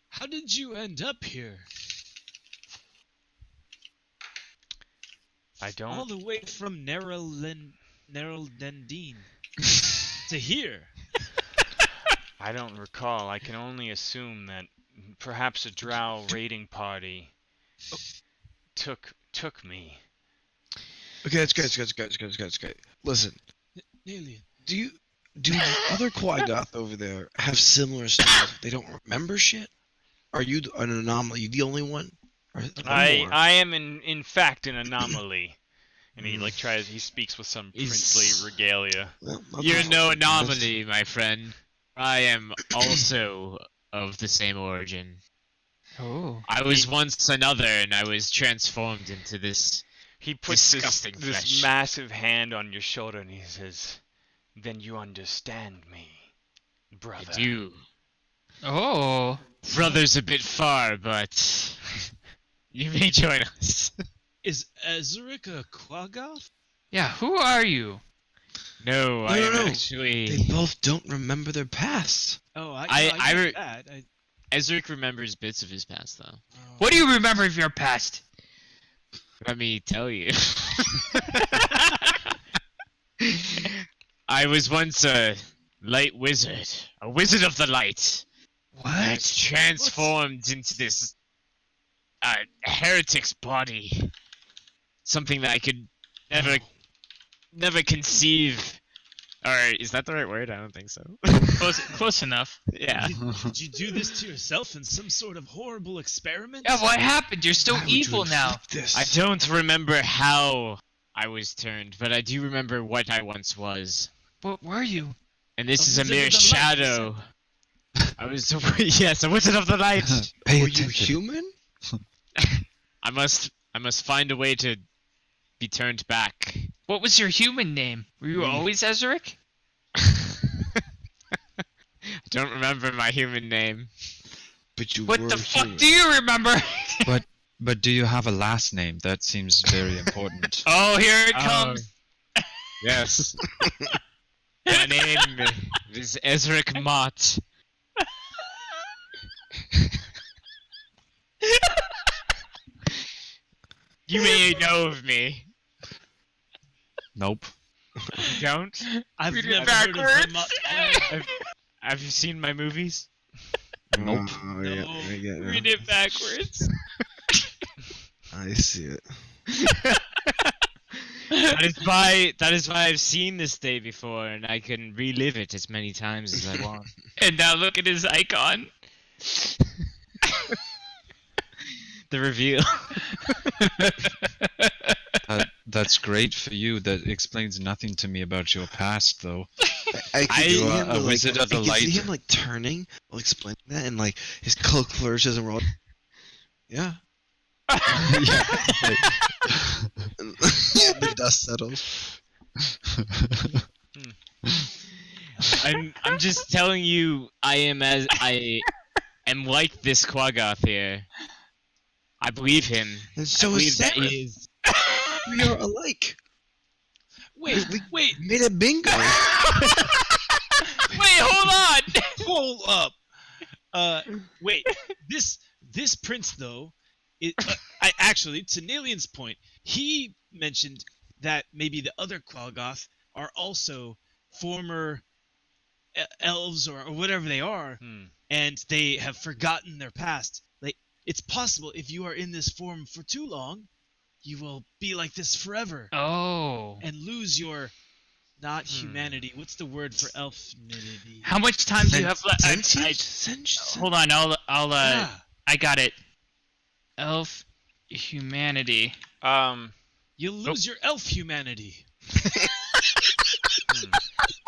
How did you end up here? I don't. All the way from Neraldendine to here. I don't recall. I can only assume that perhaps a drow raiding party took me. Okay, that's great. Listen, Alien. do other Quaggoth over there have similar styles? They don't remember shit? Are you an anomaly? You the only one? Or more? I am in fact an anomaly. And he he speaks with some princely regalia. Well, You're no that's- anomaly, my friend. I am also of the same origin. Oh. I was once another, and I was transformed into this. He puts Disgusting this flesh. massive hand on your shoulder and he says, "Then you understand me, brother." I do. Oh. Brother's a bit far, but you may join us. Is Ezric a Quaggoth? Yeah, who are you? No, I am no. actually. They both don't remember their past. Oh, I I get re- that. Ezric remembers bits of his past, though. What do you remember of your past? Let me tell you. I was once a light wizard, a wizard of the light. I transformed into this heretic's body. Something that I could never conceive. Or is that the right word? I don't think so. Close enough. Yeah. Did you do this to yourself in some sort of horrible experiment? Yeah, what happened? You're still Why would you evil now. inflict This? I don't remember how I was turned, but I do remember what I once was. What were you? And this A is a wizard mere of the light, you shadow. I was yes, a wizard of the light. Pay Were you attention. human? I must find a way to be turned back. What was your human name? Were you always Ezric? I don't remember my human name. But you What were the fuck human. do you remember? But do you have a last name? That seems very important. Oh, here it Oh. comes. Yes. My name is Ezric Mott. You may know of me. Nope. You don't? I've Read it never heard of backwards. him. Have you seen my movies? Nope. Oh, yeah, No. I get it. Read it backwards. I see it. That is why I've seen this day before, and I can relive it as many times as I want. And now look at his icon. the reveal. That's great for you. That explains nothing to me about your past, though. I can You see are him a like, wizard of the I can see light. him like turning while explaining that, and like his cloak flourishes, and we're all, yeah. Yeah. And the dust settles. I'm just telling you, I am like this Quaggoth here. I believe him. And I so believe is that Sarah. he is. We are alike. Wait, We made a bingo. Wait, hold on. hold up. Wait. This prince though, I actually, to Nalian's point, he mentioned that maybe the other Quaggoth are also former elves or whatever they are, and they have forgotten their past. Like, it's possible if you are in this form for too long, you will be like this forever Oh. and lose your not humanity. What's the word for elfnity? How much time do you have left? Sentience? Hold on, Yeah. I got it. Elf humanity. You'll lose your elf humanity.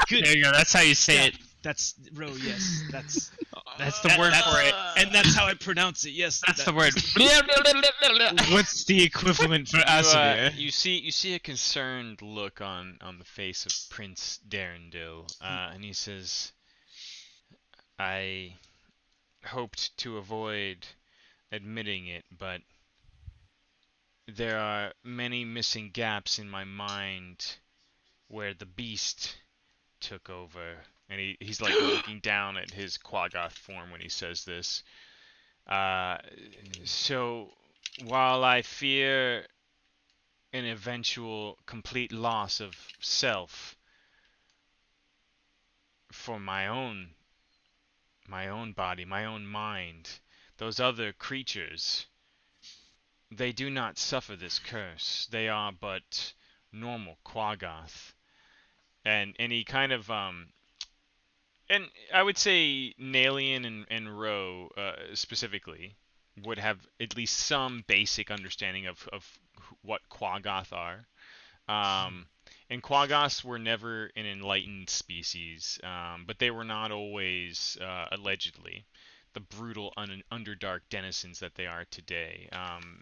Good. There you go. That's how you say it. That's Ro. Yes, that's the word for it. and that's how I pronounce it. Yes, That's the word. What's the equivalent for us here? You see a concerned look on the face of Prince Darendil, and he says, "I hoped to avoid admitting it, but there are many missing gaps in my mind where the beast took over." And he's like looking down at his Quaggoth form when he says this. So while I fear an eventual complete loss of self for my own body, my own mind, those other creatures, they do not suffer this curse. They are but normal Quaggoth. And he kind of and I would say Nalian and Ro specifically would have at least some basic understanding of what Quaggoth are. And Quaggoths were never an enlightened species, but they were not always, allegedly, the brutal Underdark denizens that they are today.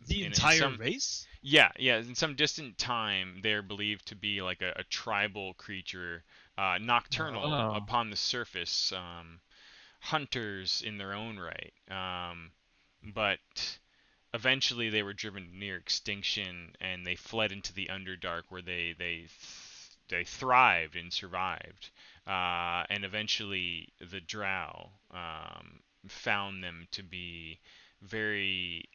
the in entire some, race. Yeah. In some distant time, they're believed to be like a tribal creature, nocturnal upon the surface, hunters in their own right. But eventually they were driven to near extinction, and they fled into the Underdark, where they thrived and survived. And eventually the Drow found them to be very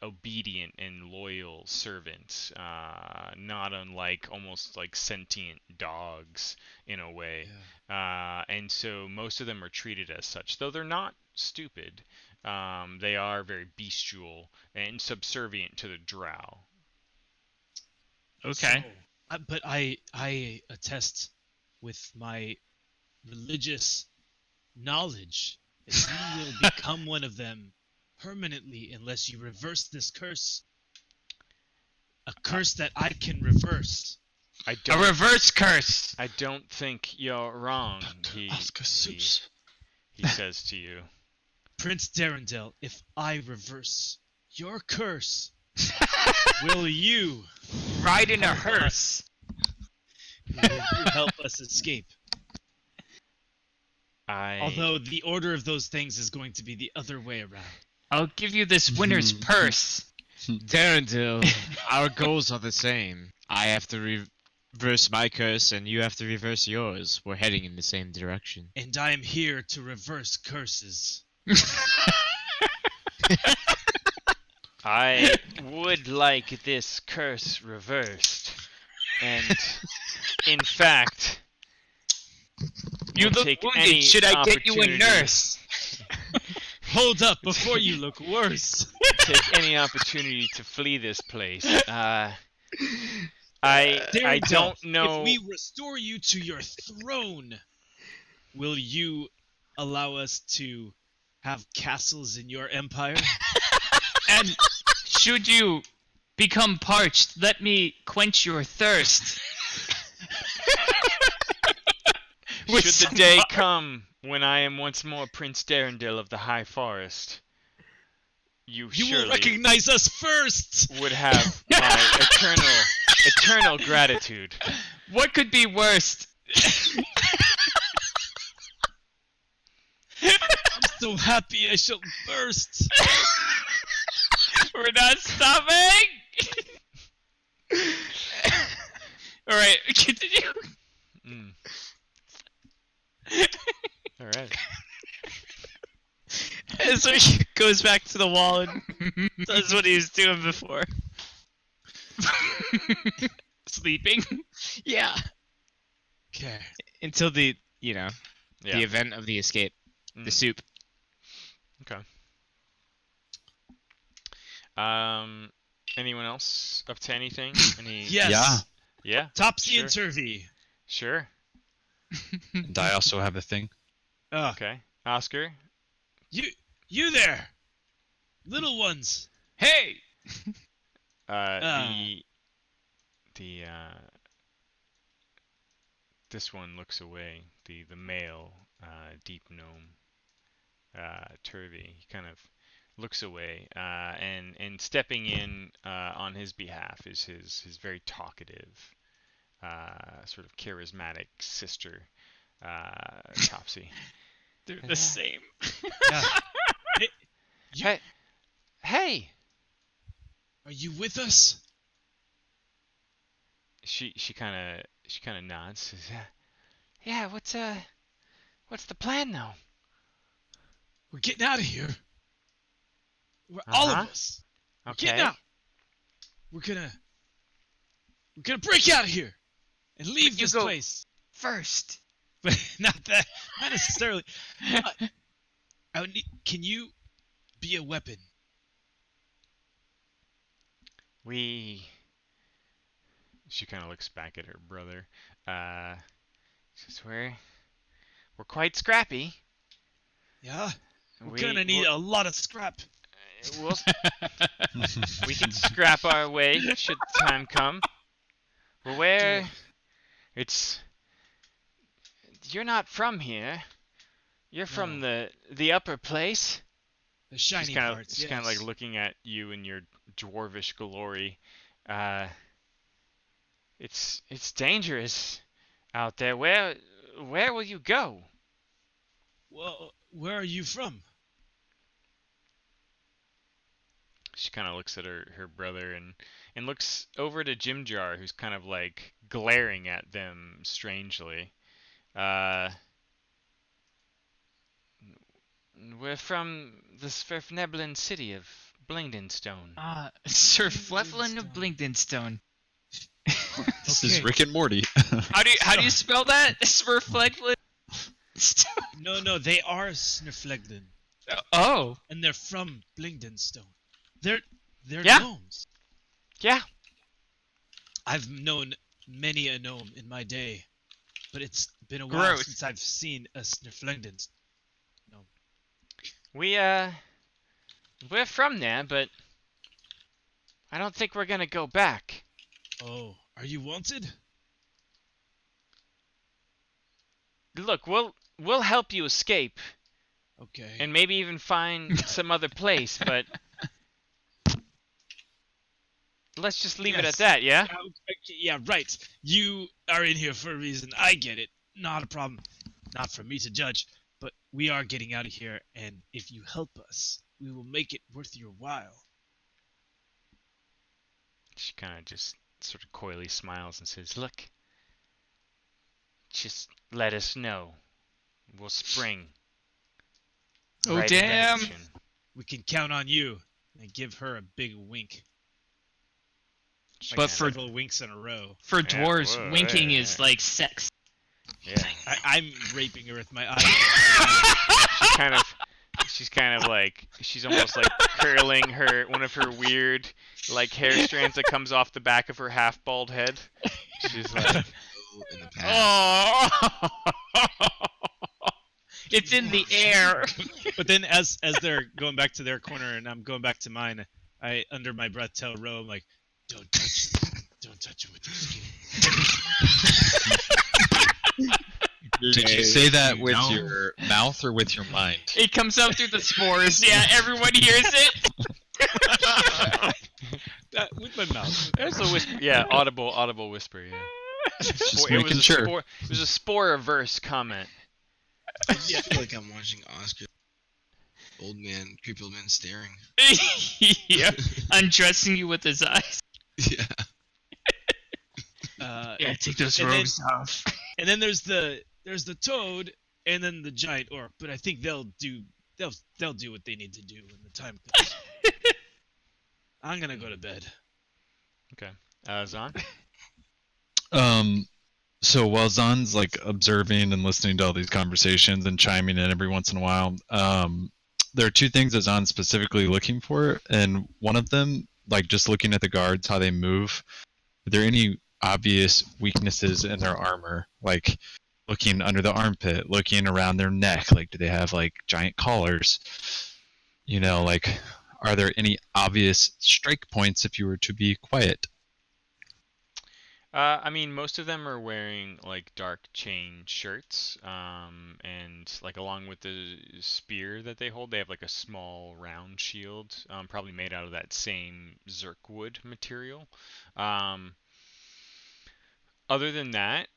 obedient and loyal servants, not unlike almost like sentient dogs in a way. And so most of them are treated as such, though they're not stupid. They are very bestial and subservient to the Drow. Okay. So, but I attest with my religious knowledge that you will become one of them permanently unless you reverse this curse. A curse that I can reverse. A reverse curse. I don't think you're wrong. He says to you. Prince Darendil, if I reverse your curse, will you Ride in a hearse. will you help us escape? Although the order of those things is going to be the other way around. I'll give you this winner's purse. Darendil, our goals are the same. I have to reverse my curse, and you have to reverse yours. We're heading in the same direction. And I am here to reverse curses. I would like this curse reversed. And in fact, You look take wounded. any Should I get you a opportunity- nurse? Hold up before you look worse. take any opportunity to flee this place. I Darendil, don't know. If we restore you to your throne, will you allow us to have castles in your empire? Should you become parched, let me quench your thirst. With Should some the day water. come when I am once more Prince Darendil of the High Forest, you You will surely recognize us first! would have my eternal gratitude. What could be worse? I'm so happy I shall burst! We're not stopping! Alright, continue. Mm. All right. And so he goes back to the wall and does what he was doing before. Sleeping? Yeah. Okay. Until the Yeah. event of the escape. Mm. The soup. Okay. Anyone else up to anything? Any? Yes! Yeah. Yeah. Topsy Sure. and turvy. Sure. And I also have a thing. Okay. Oscar. You there! Little ones! Hey! This one looks away. The male deep gnome, Turvy. He kind of looks away, and stepping in on his behalf is his very talkative, sort of charismatic sister, Topsy. They're the same. Yeah. Hey! Are you with us? She kind of nods. Says, yeah. What's the plan though? We're getting out of here. All of Uh-huh. us. We're Okay. getting out. We're gonna break out of here and leave But you this go- place. First. But not necessarily. Can you be a weapon? She kind of looks back at her brother. Says, we're quite scrappy. Yeah. We're gonna need a lot of scrap. We can scrap our way should the time come. Well, you're not from here. You're from the upper place. The shiny parts. She's kind of like looking at you in your dwarvish glory. It's dangerous out there. Where will you go? Well, where are you from? She kind of looks at her brother and looks over to Jim Jar, who's kind of like glaring at them strangely. We're from the Sverfneblin city of Blingdenstone. Sir Fleflin of Blingdenstone. This is Rick and Morty. How do you spell that? Sir Fleflin? No, they are Snurflegden, Oh. and they're from Blingdenstone. They're Yeah. gnomes. Yeah. I've known many a gnome in my day, but it's been a while Gross. since I've seen a Snurflegden. We're from there, but I don't think we're gonna go back. Oh, are you wanted? Look, we'll help you escape Okay. and maybe even find some other place, but let's just leave it at Yes. that, yeah? Yeah, right. You are in here for a reason. I get it. Not a problem. Not for me to judge, but we are getting out of here, and if you help us, we will make it worth your while. She kind of just sort of coyly smiles and says, look, just let us know. We'll spring. Oh, right in damn. action." We can count on you. And give her a big wink. She But kinda- for- Several winks in a row. For Yeah, dwarves, whoa, winking yeah, is yeah. like sex. yeah. I'm raping her with my eyes. She's kind of like, she's almost like curling one of her weird like hair strands that comes off the back of her half bald head. She's like, In the past. Oh. It's in the air. But then as they're going back to their corner and I'm going back to mine, I under my breath tell Ro, I'm like, don't touch it with your skin. Did you say that with your mouth or with your mind? It comes out through the spores. Yeah, everyone hears it. With my mouth. There's a whisper. Yeah, audible whisper. Yeah. Just It making sure. It was a spore-averse comment. I just feel like I'm watching Oscar. Old man, creepy old man staring. Yeah, undressing you with his eyes. Yeah. Yeah, take those and robes off. And then there's the toad, and then the giant orc. But I think they'll do what they need to do when the time comes. I'm gonna go to bed. Okay. Zhan? So while Zan's like observing and listening to all these conversations and chiming in every once in a while, there are two things that Zan's specifically looking for, and one of them, like just looking at the guards, how they move. Are there any obvious weaknesses in their armor? Like looking under the armpit, looking around their neck, like do they have like giant collars? You know, like are there any obvious strike points if you were to be quiet? I mean, most of them are wearing like dark chain shirts, and like along with the spear that they hold, they have like a small round shield, probably made out of that same Zirkwood material. Other than that,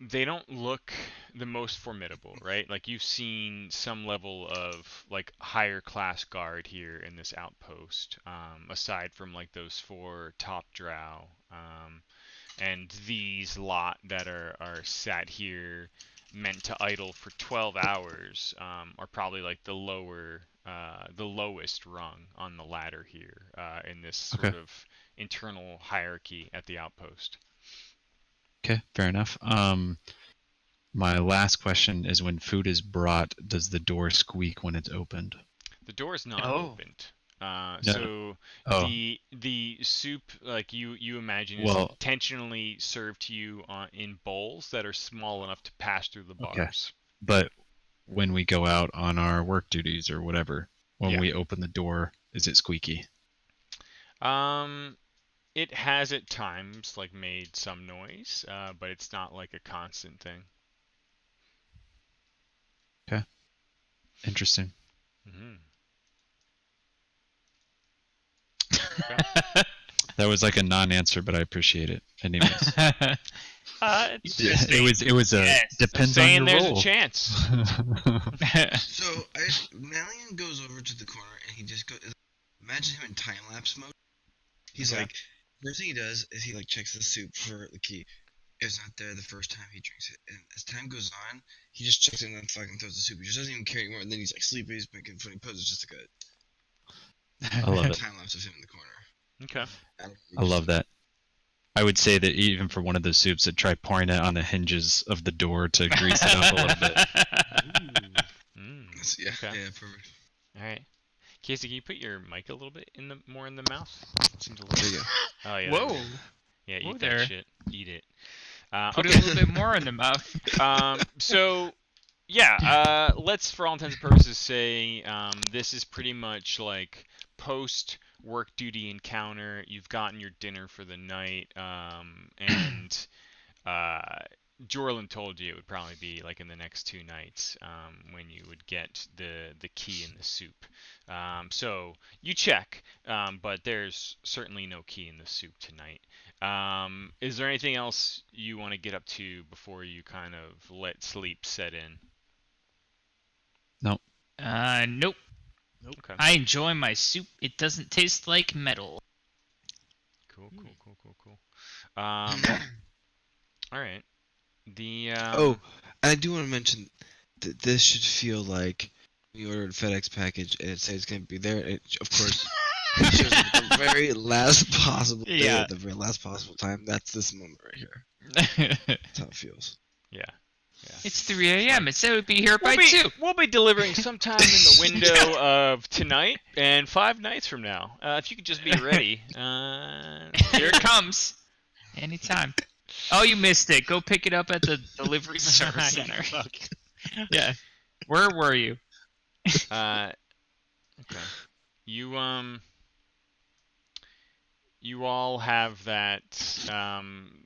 they don't look the most formidable, right? Like you've seen some level of like higher class guard here in this outpost, aside from like those 4 top drow. And these lot that are sat here meant to idle for 12 hours are probably like the lowest rung on the ladder here in this sort of internal hierarchy at the outpost. Okay, fair enough. My last question is, when food is brought, does the door squeak when it's opened? The door is not Oh. opened. So the soup, like you imagine, is intentionally served to you in bowls that are small enough to pass through the bars. But when we go out on our work duties or whatever, when we open the door, is it squeaky? It has at times like made some noise, but it's not like a constant thing. Okay. Interesting. Mm-hmm. That was like a non-answer, but I appreciate it. Anyways, It's it was a depends on your there's role. a chance. So Malian goes over to the corner and he just goes. Imagine him in time lapse mode. He's like, first thing he does is he like checks the soup for the key. It's not there the first time he drinks it, and as time goes on, he just checks it and then fucking throws the soup. He just doesn't even care anymore. And then he's like sleepy. He's making funny poses. Just like I love it. time lapse of him in the corner. Okay. I love that. I would say that even for one of those soups, I'd try pouring it on the hinges of the door to grease it up a little bit. Yeah, Okay. yeah, perfect. All right. Casey, can you put your mic a little bit more in the mouth? It seems a little. There you go. Oh yeah. Whoa. Yeah, Whoa eat there. that shit. Eat it. Put Okay. a little bit more in the mouth. So, yeah, let's for all intents and purposes say this is pretty much like post work duty encounter. You've gotten your dinner for the night, and Jorlin told you it would probably be like in the next 2 nights when you would get the key in the soup. So you check, but there's certainly no key in the soup tonight. Is there anything else you want to get up to before you kind of let sleep set in? Nope. Nope. Okay. I enjoy my soup. It doesn't taste like metal. Cool. All right. The Oh, and I do want to mention that this should feel like when you order a FedEx package and it says it's going to be there. It, of course, it shows up at the very last possible day, Yeah. at the very last possible time. That's this moment right here. That's how it feels. yeah. It's 3 a.m. It said it would be here by 2. We'll be delivering sometime in the window of tonight and 5 nights from now. If you could just be ready. Here it comes. Anytime. Oh, you missed it. Go pick it up at the delivery service center. Yeah. Where were you? Okay. You You all have that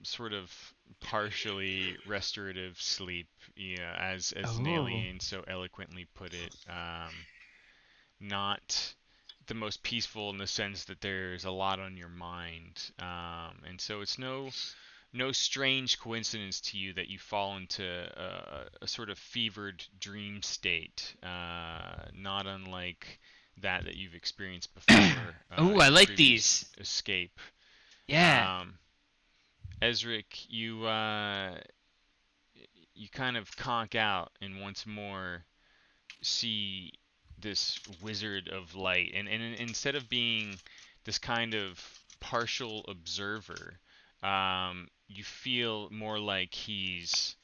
sort of partially restorative sleep, yeah, as Oh. Nalian so eloquently put it. Not the most peaceful in the sense that there's a lot on your mind, and so it's no strange coincidence to you that you fall into a sort of fevered dream state, not unlike that you've experienced before Oh, in I your like previous these. escape. Yeah. Ezric, you kind of conk out and once more see this wizard of light, and instead of being this kind of partial observer, you feel more like he's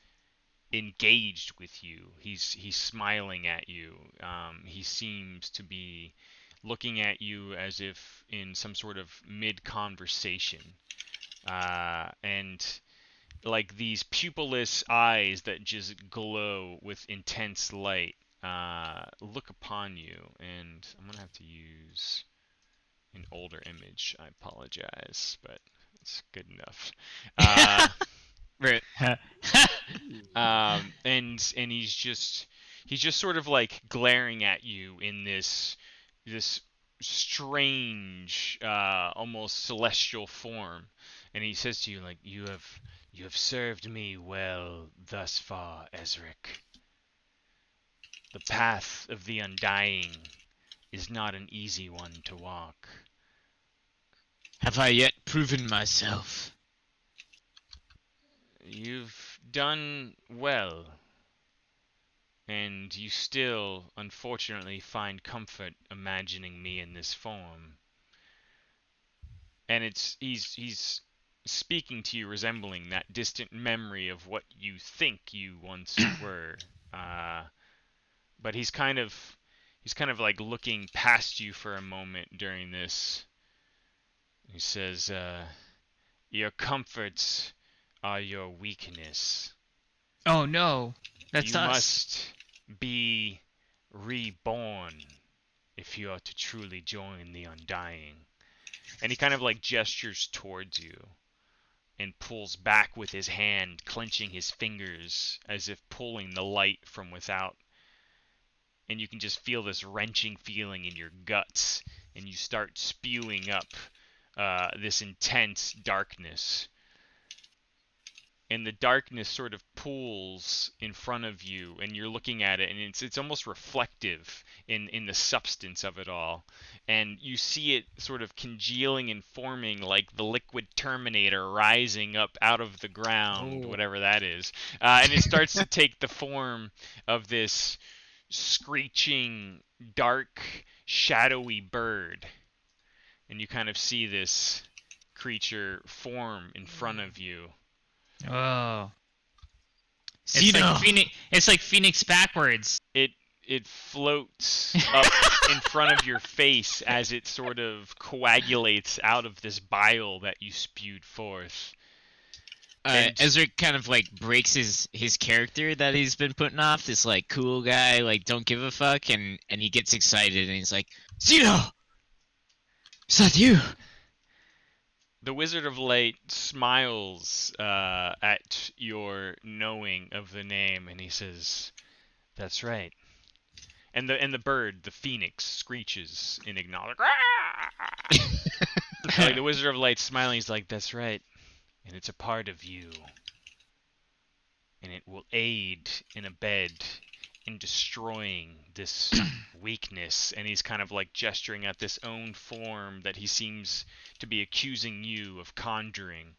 engaged with you. He's smiling at you. He seems to be looking at you as if in some sort of mid conversation, and like these pupilless eyes that just glow with intense light look upon you. And I'm gonna have to use an older image. I apologize, but it's good enough. Right. And he's just sort of like glaring at you in this strange, almost celestial form, and he says to you like, you have served me well thus far, Ezric. The path of the undying is not an easy one to walk. Have I yet proven myself? You've done well, and you still, unfortunately, find comfort imagining me in this form. And he's speaking to you, resembling that distant memory of what you think you once were. Uh, but he's kind of like looking past you for a moment during this. He says, "Your comforts are your weakness. Oh no. That's You us. must be reborn if you are to truly join the Undying." And he kind of like gestures towards you and pulls back with his hand, clenching his fingers as if pulling the light from without. And you can just feel this wrenching feeling in your guts, and you start spewing up this intense darkness. And the darkness sort of pools in front of you, and you're looking at it, and it's almost reflective in the substance of it all. And you see it sort of congealing and forming like the liquid Terminator rising up out of the ground, Oh. whatever that is. And it starts to take the form of this screeching, dark, shadowy bird. And you kind of see this creature form in front of you. Oh. It's Zeno! like Phoenix. It's like Phoenix backwards. It floats up in front of your face as it sort of coagulates out of this bile that you spewed forth. And- Ezra kind of like breaks his character that he's been putting off, this like cool guy, like don't give a fuck, and he gets excited and he's like, Zeno! Is that you? The Wizard of Light smiles at your knowing of the name, and he says, "That's right." And the bird, the phoenix, screeches in acknowledgement. Like the Wizard of Light smiling, he's like, "That's right, and it's a part of you, and it will aid and abet in destroying this weakness." And he's kind of like gesturing at this own form that he seems to be accusing you of conjuring.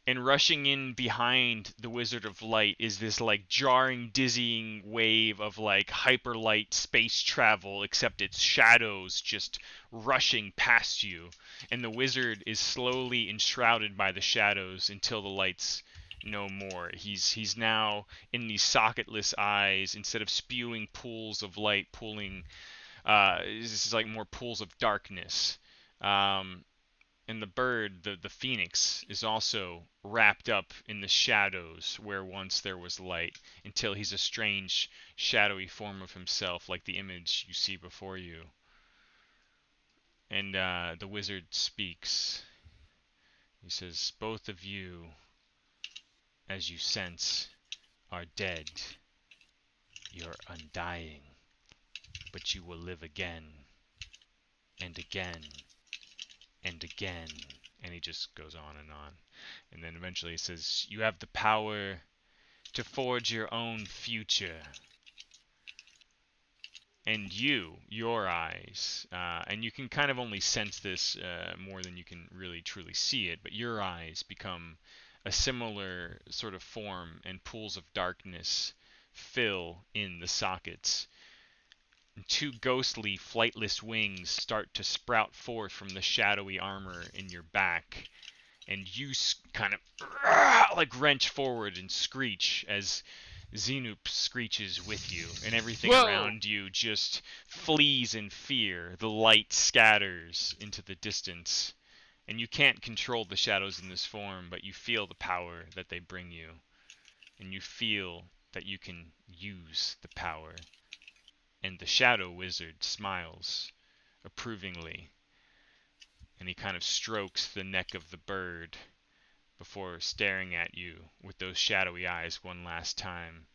And rushing in behind the Wizard of Light is this like jarring, dizzying wave of like hyperlight space travel, except it's shadows just rushing past you. And the wizard is slowly enshrouded by the shadows until the lights no more. He's now in these socketless eyes, instead of spewing pools of light, this is like more pools of darkness. And the bird, the phoenix, is also wrapped up in the shadows where once there was light, until he's a strange, shadowy form of himself, like the image you see before you. And the wizard speaks. He says, "Both of you, as you sense, are dead. You're undying, but you will live again, and again, and again." And he just goes on. And then eventually he says, "You have the power to forge your own future." And your eyes, and you can kind of only sense this more than you can really truly see it, but your eyes become a similar sort of form, and pools of darkness fill in the sockets. And two ghostly, flightless wings start to sprout forth from the shadowy armor in your back, and you kind of like wrench forward and screech as Xenoop screeches with you, and everything around you just flees in fear. The light scatters into the distance, and you can't control the shadows in this form, but you feel the power that they bring you, and you feel that you can use the power. And the Shadow Wizard smiles approvingly, and he kind of strokes the neck of the bird before staring at you with those shadowy eyes one last time.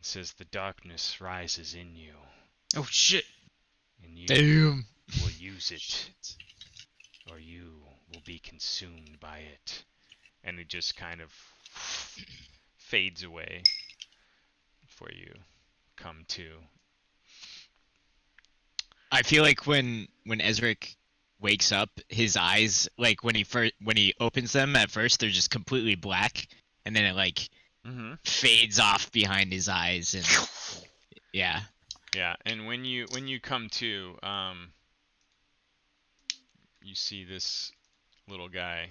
It says, "The darkness rises in you, Oh shit! and you Damn. will use it, or you will be consumed by it." And it just kind of fades away before you come to. I feel like when Ezric wakes up, his eyes, like when he opens them at first, they're just completely black, and then it like Mm-hmm. fades off behind his eyes, and yeah. Yeah, and when you come to, you see this little guy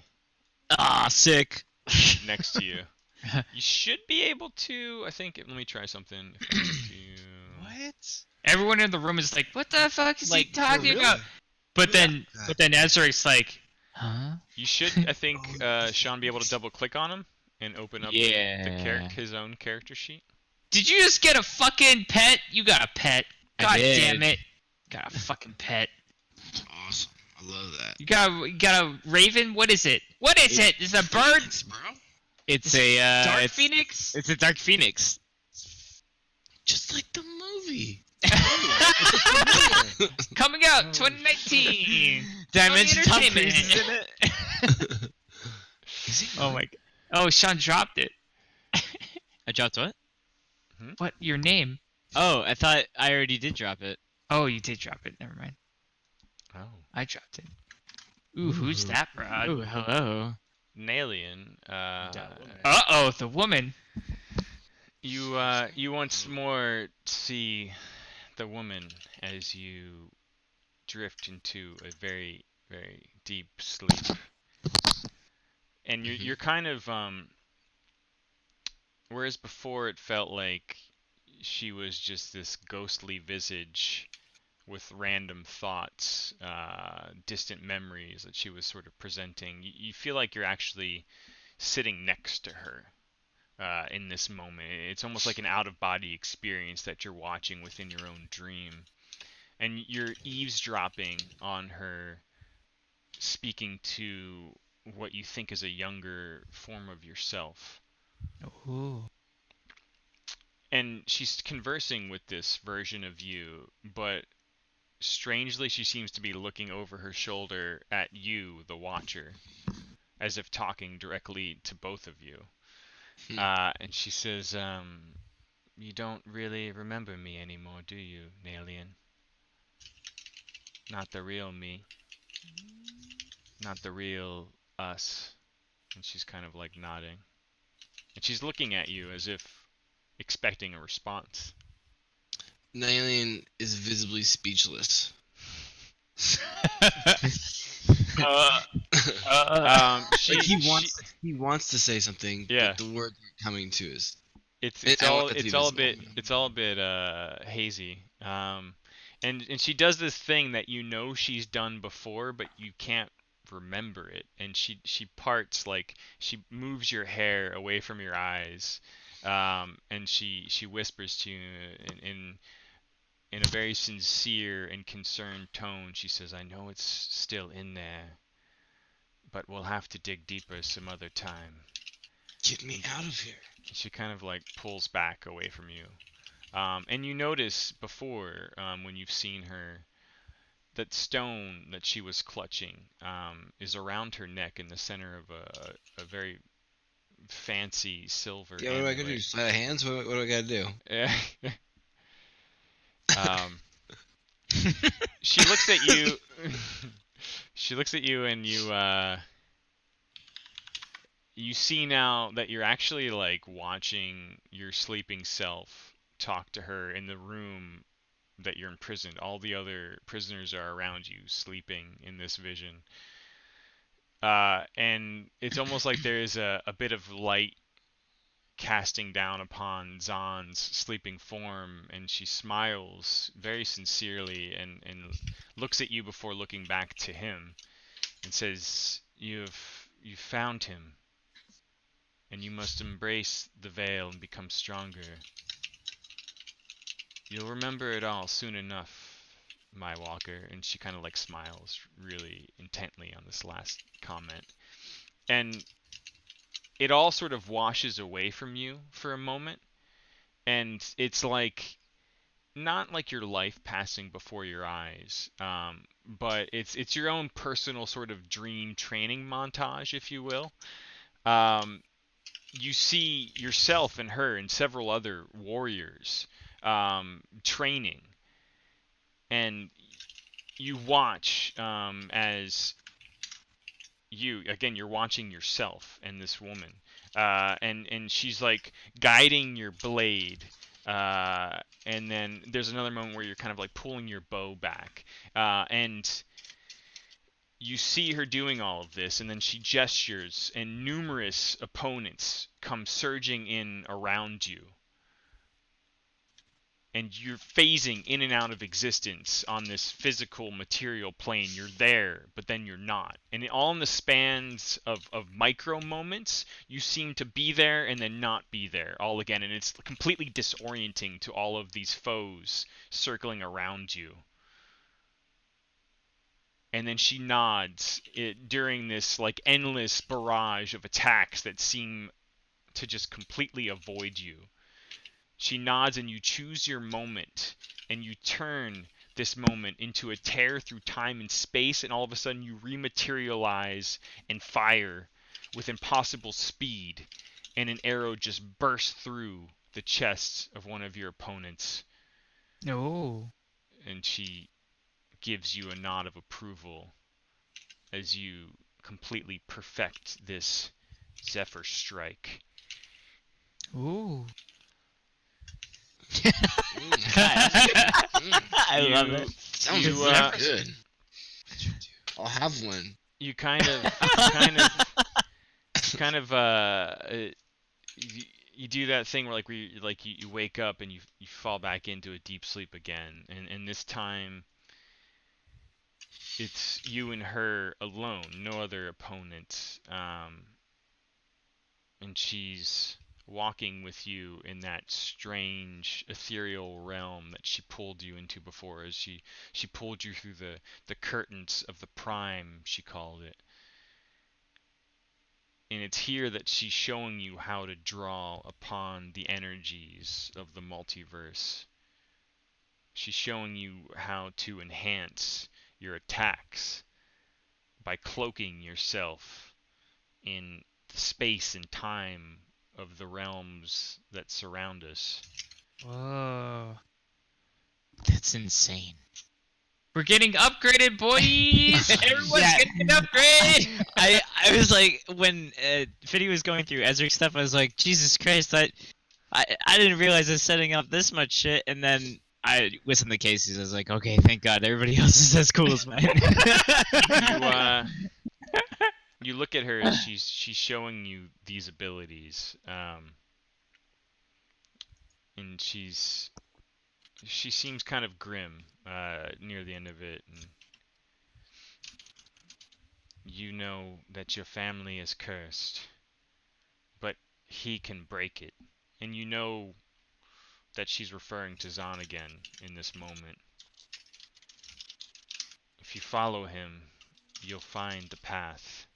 Ah, sick. next to you. You should be able to. I think. Let me try something. If I go to. What? Everyone in the room is like, "What the fuck is Like, he for talking real? about?" But then, God. but then Ezric's like, "Huh?" You should, I think, Sean, be able to double click on him and open up Yeah. his own character sheet. Did you just get a fucking pet? You got a pet. I God did. damn it! Got a fucking pet. Awesome. I love that. You got a raven? What is it? What is it? Is it a bird? Thanks, bro. It's a Dark it's, Phoenix? It's a dark phoenix. Just like the movie. Coming out 2019. Did I Sony mention Tom Entertainment. Cruise is in it? Oh my god. Oh, Sean dropped it. I dropped what? What? Your name? Oh, I thought I already did drop it. Oh, you did drop it. Never mind. Oh. I dropped it. Ooh, who's that, Brad? Oh, hello. Nalian. Uh-oh, the woman. You once more see the woman as you drift into a very, very deep sleep. And you're kind of whereas before it felt like she was just this ghostly visage with random thoughts, distant memories that she was sort of presenting. You feel like you're actually sitting next to her in this moment. It's almost like an out-of-body experience that you're watching within your own dream. And you're eavesdropping on her, speaking to what you think is a younger form of yourself. Ooh. And she's conversing with this version of you, but strangely she seems to be looking over her shoulder at you, the watcher, as if talking directly to both of you. And she says, "You don't really remember me anymore, do you, Nalian? Not the real me. Not the real us." And she's kind of like nodding. And she's looking at you as if expecting a response. Nalian is visibly speechless. He wants to say something, Yeah. but the word you're coming to is It's I all want it to it's be all a visible. bit it's all a bit hazy. And she does this thing that you know she's done before, but you can't remember it. And she parts, like she moves your hair away from your eyes, and she whispers to you in in a very sincere and concerned tone, she says, "I know it's still in there, but we'll have to dig deeper some other time." Get me out of here. She kind of like pulls back away from you. And you notice before, when you've seen her, that stone that she was clutching is around her neck in the center of a very fancy silver Yeah, what do I gotta do? amulet. Sleight of hands? What do I gotta do? um, she looks at you. She looks at you, and you see now that you're actually like watching your sleeping self talk to her in the room that you're imprisoned. All the other prisoners are around you, sleeping in this vision. And it's almost like there is a bit of light casting down upon Zhan's sleeping form, and she smiles very sincerely and looks at you before looking back to him and says, you've found him, and you must embrace the veil and become stronger. You'll remember it all soon enough, my walker. And she kind of like smiles really intently on this last comment. And it all sort of washes away from you for a moment. And it's like, not like your life passing before your eyes, but it's your own personal sort of dream training montage, if you will. You see yourself and her and several other warriors training, and you watch as you're watching yourself and this woman, and she's like guiding your blade, and then there's another moment where you're kind of like pulling your bow back, and you see her doing all of this, and then she gestures, and numerous opponents come surging in around you. And you're phasing in and out of existence on this physical material plane. You're there, but then you're not. And all in the spans of micro moments, you seem to be there and then not be there all again. And it's completely disorienting to all of these foes circling around you. And then she nods during this like endless barrage of attacks that seem to just completely avoid you. She nods, and you choose your moment, and you turn this moment into a tear through time and space, and all of a sudden you rematerialize and fire with impossible speed, and an arrow just bursts through the chest of one of your opponents. No. And she gives you a nod of approval as you completely perfect this Zephyr strike. Ooh. I love it. Sounds You, good. I'll have one. You kind of you do that thing where you wake up and you fall back into a deep sleep again, and this time it's you and her alone, no other opponent, and she's walking with you in that strange ethereal realm that she pulled you into before, as she pulled you through the curtains of the prime, she called it. And it's here that she's showing you how to draw upon the energies of the multiverse. She's showing you how to enhance your attacks by cloaking yourself in the space and time of the realms that surround us. Whoa. That's insane. We're getting upgraded, boys! Everyone's Yeah. getting an upgrade! I was like, when Fiddy was going through Ezric's stuff, I was like, Jesus Christ, I didn't realize I was setting up this much shit, and then I listened to Casey's, I was like, okay, thank God, everybody else is as cool as mine. You look at her as she's showing you these abilities, and she seems kind of grim near the end of it, and you know that your family is cursed, but he can break it, and you know that she's referring to Zhan again in this moment. If you follow him, you'll find the path.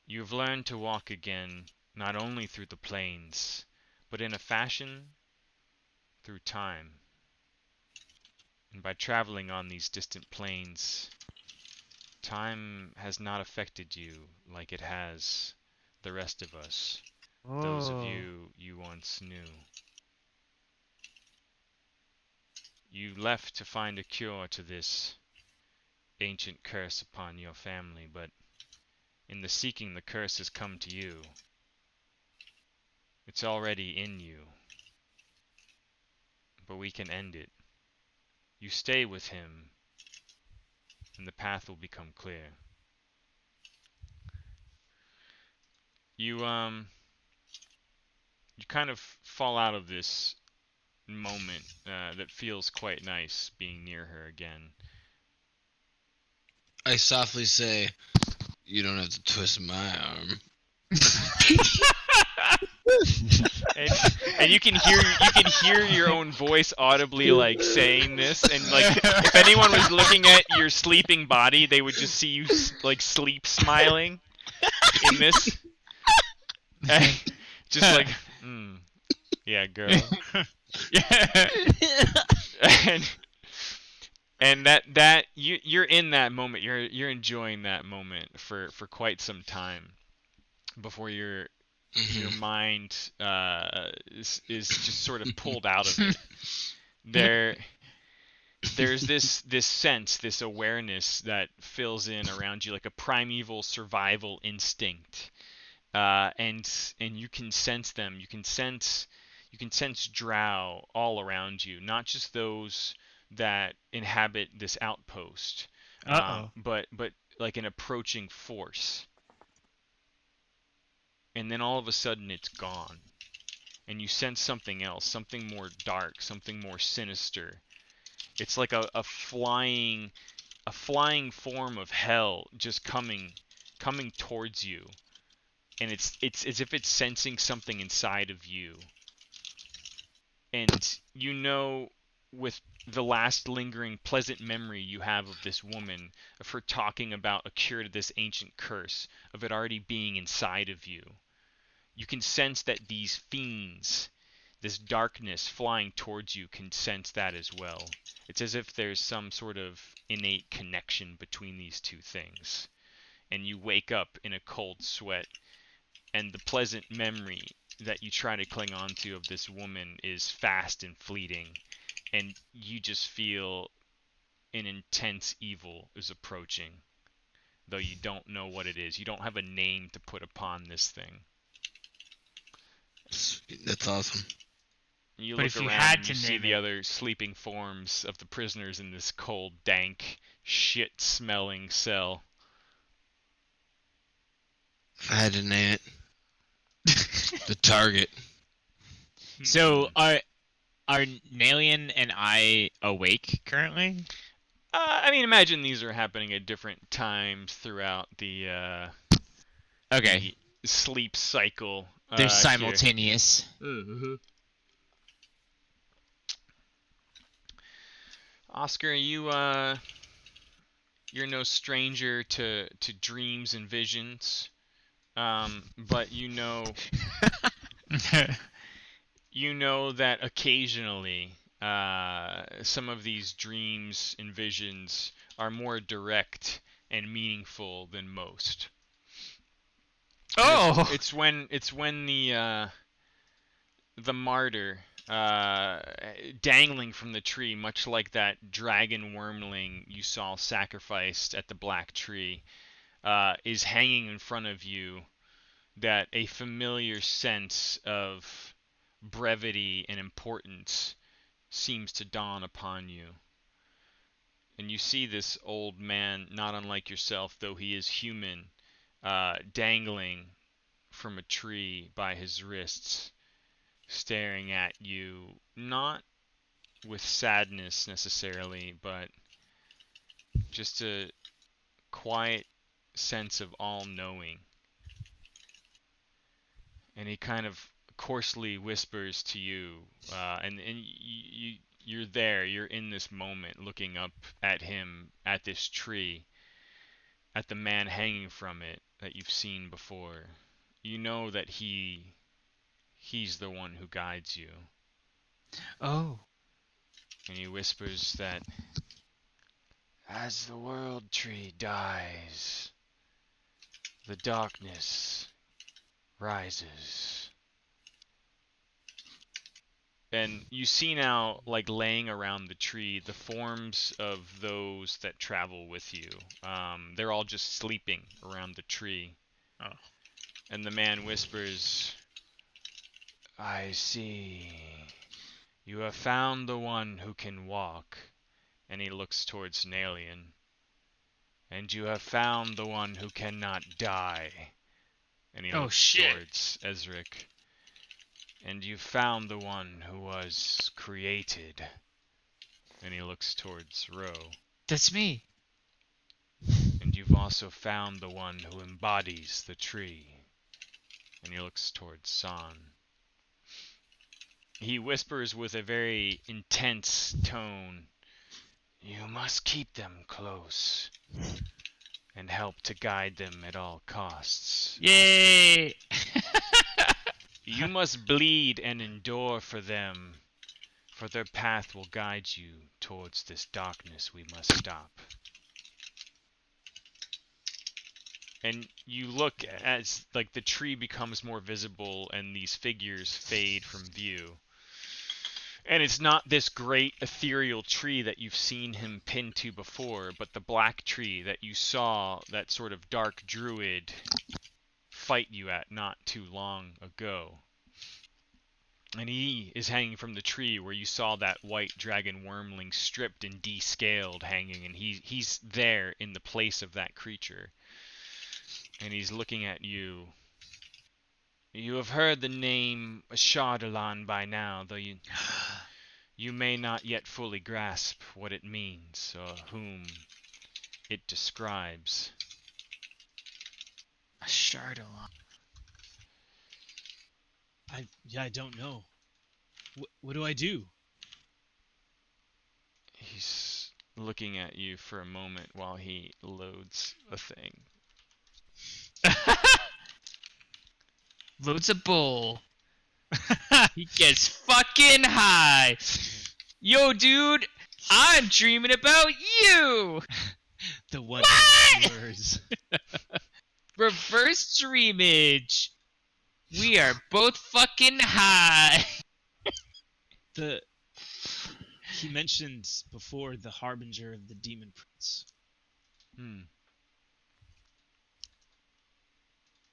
You've learned to walk again, not only through the plains, but in a fashion through time. And by traveling on these distant plains, time has not affected you like it has the rest of us, those of you once knew. You left to find a cure to this ancient curse upon your family, but in the seeking, the curse has come to you. It's already in you, but we can end it. You stay with him, and the path will become clear. You kind of fall out of this moment that feels quite nice, being near her again. I softly say, "You don't have to twist my arm." and you can hear your own voice audibly like saying this, and like if anyone was looking at your sleeping body, they would just see you like sleep smiling in this. Just like, yeah, girl. Yeah. and that you're in that moment. You're enjoying that moment for quite some time before your mind is just sort of pulled out of it. There's this sense, this awareness that fills in around you like a primeval survival instinct, and you can sense them. You can sense drow all around you, not just those that inhabit this outpost, but like an approaching force. And then all of a sudden it's gone, and you sense something else, something more dark, something more sinister. It's like a flying form of hell just coming towards you, and it's as if it's sensing something inside of you. And you know, with the last lingering pleasant memory you have of this woman, of her talking about a cure to this ancient curse, of it already being inside of you, you can sense that these fiends, this darkness flying towards you, can sense that as well. It's as if there's some sort of innate connection between these two things. And you wake up in a cold sweat, and the pleasant memory that you try to cling on to of this woman is fast and fleeting, and you just feel an intense evil is approaching, though you don't know what it is. You don't have a name to put upon this thing. That's awesome. You But look if you around had and you to see name the it- other sleeping forms of the prisoners in this cold, dank, shit-smelling cell. If I had to name it, the target. So are Nalian and I awake currently? I mean, imagine these are happening at different times throughout the Okay. the sleep cycle. They're simultaneous. Oscar, you're no stranger to dreams and visions, but you know that occasionally some of these dreams and visions are more direct and meaningful than most. Oh! It's when the martyr, dangling from the tree, much like that dragon Wermeling you saw sacrificed at the black tree, is hanging in front of you, that a familiar sense of brevity and importance seems to dawn upon you. And you see this old man, not unlike yourself, though he is human, dangling from a tree by his wrists, staring at you, not with sadness necessarily, but just a quiet sense of all-knowing. And he kind of Coarsely whispers to you, and you're there. You're in this moment, looking up at him, at this tree, at the man hanging from it that you've seen before. You know that he's the one who guides you. Oh. And he whispers that as the world tree dies, the darkness rises. And you see now, like laying around the tree, the forms of those that travel with you. They're all just sleeping around the tree. Oh. And the man whispers, I see. You have found the one who can walk. And he looks towards Nalian. And you have found the one who cannot die. And he looks towards Ezric. And you found the one who was created. And he looks towards Ro. That's me. And you've also found the one who embodies the tree. And he looks towards Zhan. He whispers with a very intense tone, you must keep them close. And help to guide them at all costs. Yay! You must bleed and endure for them, for their path will guide you towards this darkness we must stop. And you look as like the tree becomes more visible and these figures fade from view. And it's not this great ethereal tree that you've seen him pinned to before, but the black tree that you saw that sort of dark druid fight you at not too long ago. And he is hanging from the tree where you saw that white dragon Wermeling stripped and descaled hanging, and he's there in the place of that creature. And he's looking at you. You have heard the name Shrouded by now, though you may not yet fully grasp what it means or whom it describes. Shrouded. I don't know. What do I do? He's looking at you for a moment while he loads a thing. Loads a bowl. He gets fucking high. Yo, dude, I'm dreaming about you. The one words. Reverse dreamage. We are both fucking high. He mentioned before the harbinger of the demon prince.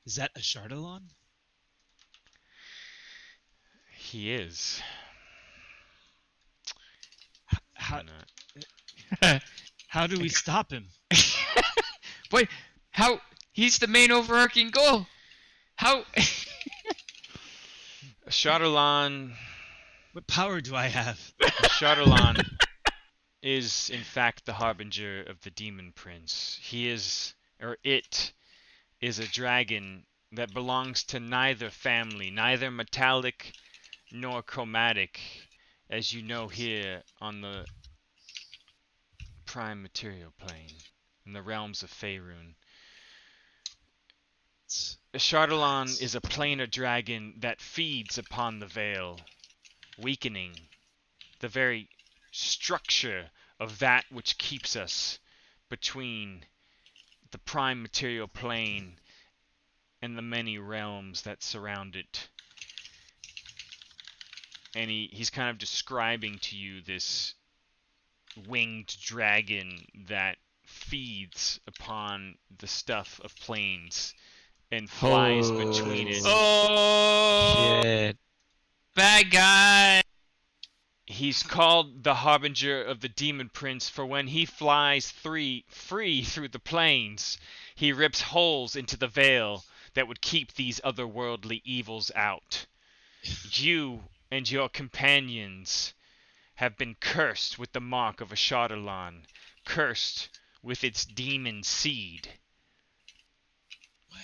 Is that a Shardalon? He is. How do we stop him? Wait, how? He's the main overarching goal. How? Shardalon. What power do I have? Shardalon is in fact the harbinger of the demon prince. He is, or it is a dragon that belongs to neither family, neither metallic nor chromatic, as you know here on the prime material plane, in the realms of Faerun. Shardalon is a planar dragon that feeds upon the veil, weakening the very structure of that which keeps us between the prime material plane and the many realms that surround it. And he's kind of describing to you this winged dragon that feeds upon the stuff of planes and flies between it. Oh, Shit. bad guy. He's called the harbinger of the demon prince, for when he flies free through the plains, he rips holes into the veil that would keep these otherworldly evils out. You and your companions have been cursed with the mark of a Shardalon, cursed with its demon seed.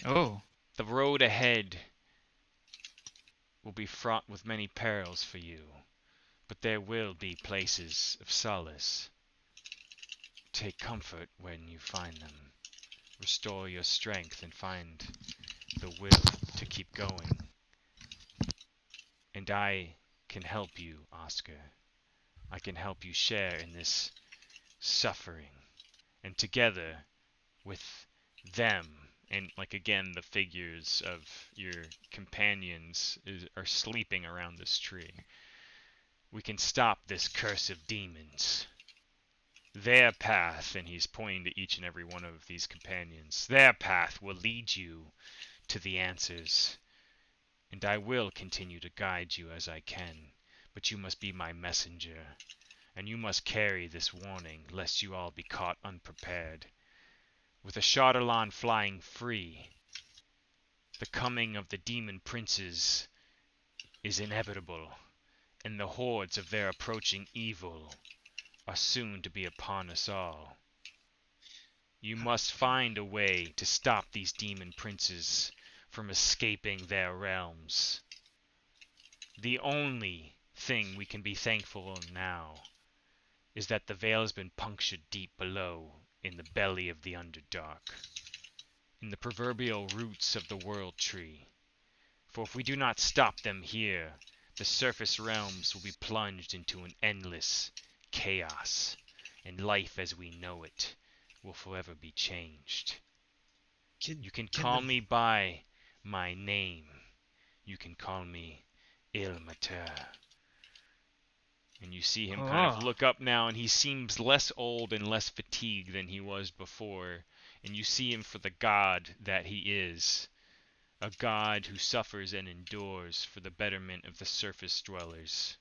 Oh. The road ahead will be fraught with many perils for you, but there will be places of solace. Take comfort when you find them. Restore your strength and find the will to keep going. And I can help you, Oscar. I can help you share in this suffering. And together with them, and like again, the figures of your companions are sleeping around this tree, we can stop this curse of demons. Their path, and he's pointing to each and every one of these companions, their path will lead you to the answers. And I will continue to guide you as I can, but you must be my messenger, and you must carry this warning, lest you all be caught unprepared. With the Shardalon flying free, the coming of the demon princes is inevitable, and the hordes of their approaching evil are soon to be upon us all. You must find a way to stop these demon princes from escaping their realms. The only thing we can be thankful of now is that the veil has been punctured deep below in the belly of the Underdark, in the proverbial roots of the World Tree. For if we do not stop them here, the surface realms will be plunged into an endless chaos, and life as we know it will forever be changed. You can call me by my name. You can call me Ilmater. And you see him kind of look up now, and he seems less old and less fatigued than he was before. And you see him for the god that he is. A god who suffers and endures for the betterment of the surface dwellers.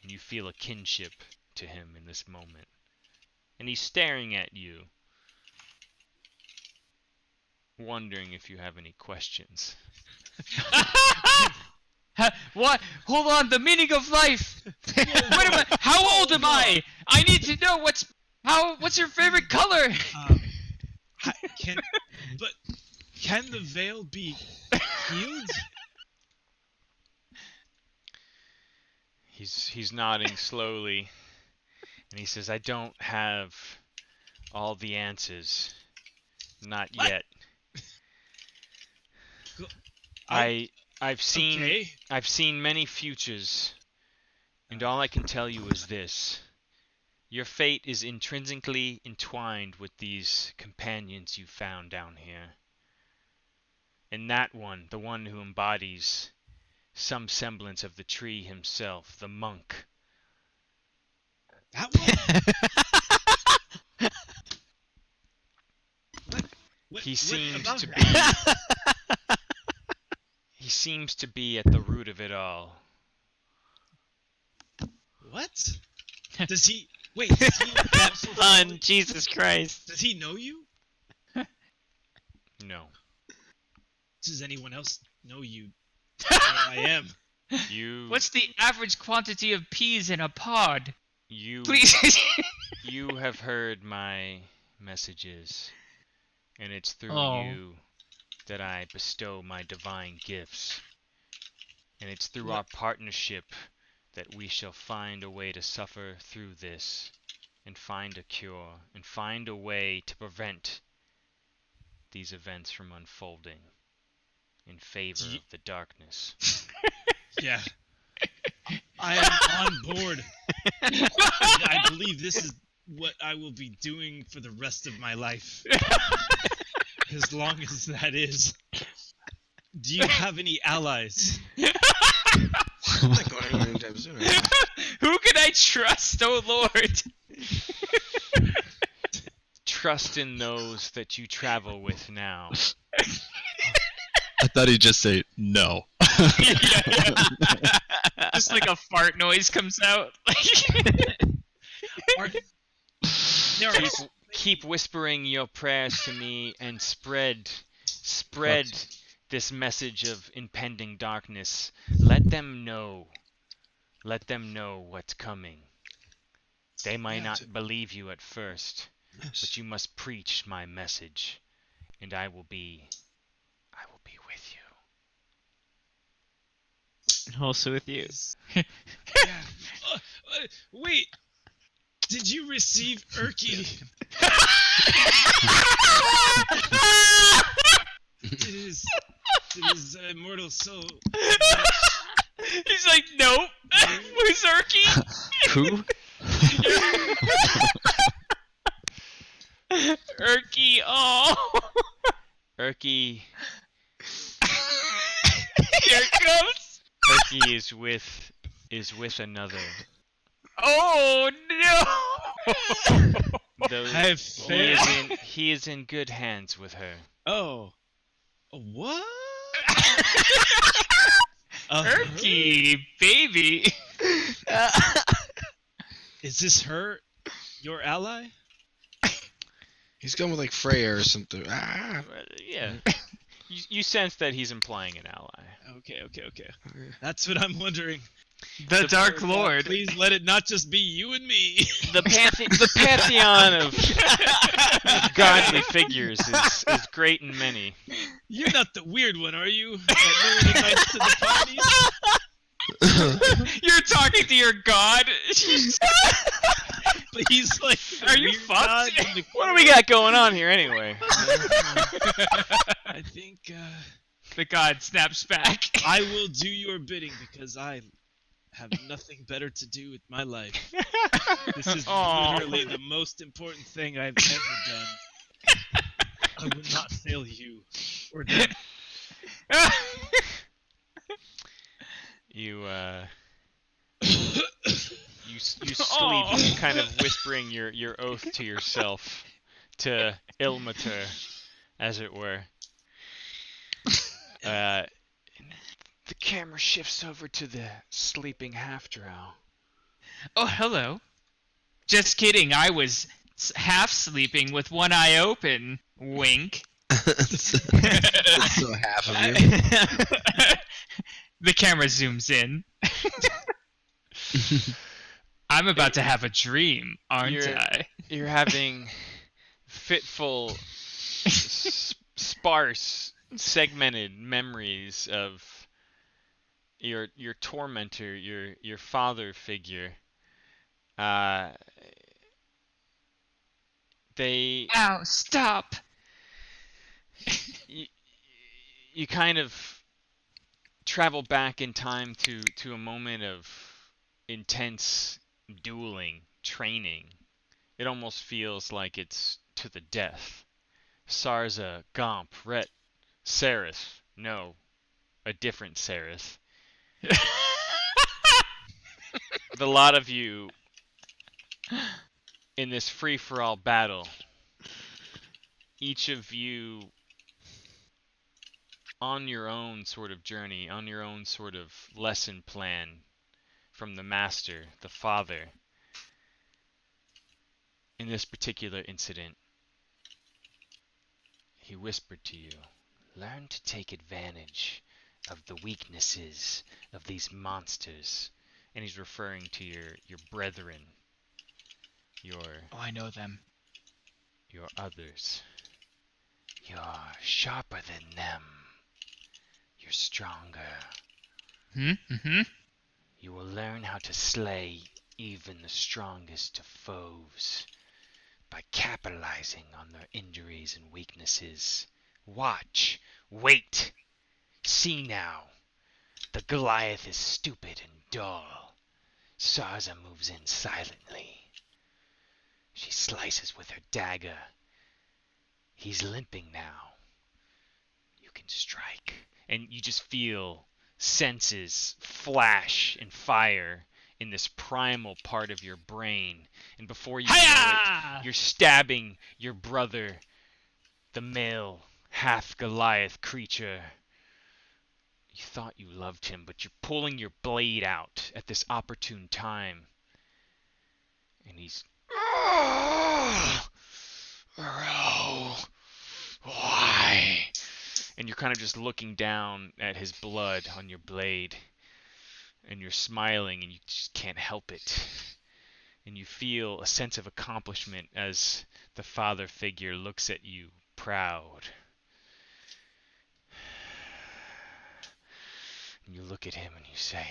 And you feel a kinship to him in this moment. And he's staring at you, wondering if you have any questions. What? Hold on, the meaning of life! Wait a minute, how old am I? I need to know what's your favorite color? Can the veil be healed? He's nodding slowly, and he says, I don't have all the answers. Not yet. I've seen many futures, and all I can tell you is this. Your fate is intrinsically entwined with these companions you found down here. And that one, the one who embodies some semblance of the tree himself, the monk. That one? He seems to be at the root of it all. What? Does he Son, Jesus Christ. Does he know you? No. Does anyone else know you? Where I am? What's the average quantity of peas in a pod? Please. You have heard my messages, and it's through you that I bestow my divine gifts. And it's through our partnership that we shall find a way to suffer through this, and find a cure, and find a way to prevent these events from unfolding in favor of the darkness. Yeah. I am on board. I believe this is what I will be doing for the rest of my life. As long as that is. Do you have any allies? I'm not going anywhere anytime soon. Who can I trust, oh Lord? Trust in those that you travel with now. I thought he'd just say no. Just like a fart noise comes out. Keep whispering your prayers to me and spread this message of impending darkness. Let them know what's coming. They might not believe you at first, but you must preach my message, and I will be with and also with you. Yeah. Wait. Did you receive Urki? It is immortal soul. He's like, nope. Who's Urki? Who? Urki, oh. Urki, Here it comes. Urki is with another. Oh no. Though I've he is in good hands with her. Oh. What? Urki, baby. Is this her? Your ally? He's going with like Freya or something. Yeah. You sense that he's implying an ally. Okay. That's what I'm wondering. The Dark God, Lord. please let it not just be you and me. The pantheon of godly figures is great in many. You're not the weird one, are you? That no one invites to the parties? You're talking to your god. But he's like, Are you weird fucked? god in the What do we got going on here anyway? I think The god snaps back. I will do your bidding because I have nothing better to do with my life. This is Aw. literally the most important thing I've ever done. I will not fail you or them. You sleep, kind of whispering your oath to yourself, to Ilmater, as it were. The camera shifts over to the sleeping half-drow. Oh, hello. Just kidding. I was half sleeping with one eye open. Wink. That's so half of you. The camera zooms in. I'm about to have a dream, aren't I? You're having fitful, sparse, segmented memories of your tormentor, your father figure. They Ow, stop. you kind of travel back in time to a moment of intense dueling, training. It almost feels like it's to the death. Sarza, Gomp, Ret, Sereth. No, a different Sereth. The lot of you in this free-for-all battle, each of you on your own sort of journey, on your own sort of lesson plan from the Master, the Father. In this particular incident, he whispered to you, learn to take advantage of the weaknesses of these monsters. And he's referring to your brethren, Oh, I know them. your others. You're sharper than them. You're stronger. Mm-hmm. You will learn how to slay even the strongest of foes by capitalizing on their injuries and weaknesses. Watch. Wait. See now. The Goliath is stupid and dull. Sarza moves in silently. She slices with her dagger. He's limping now. You can strike. And you just feel senses flash and fire in this primal part of your brain. And before you know it, you're stabbing your brother, the male half-Goliath creature. You thought you loved him, but you're pulling your blade out at this opportune time. And he's... Why? And you're kind of just looking down at his blood on your blade. And you're smiling and you just can't help it. And you feel a sense of accomplishment as the father figure looks at you proud. And you look at him and you say,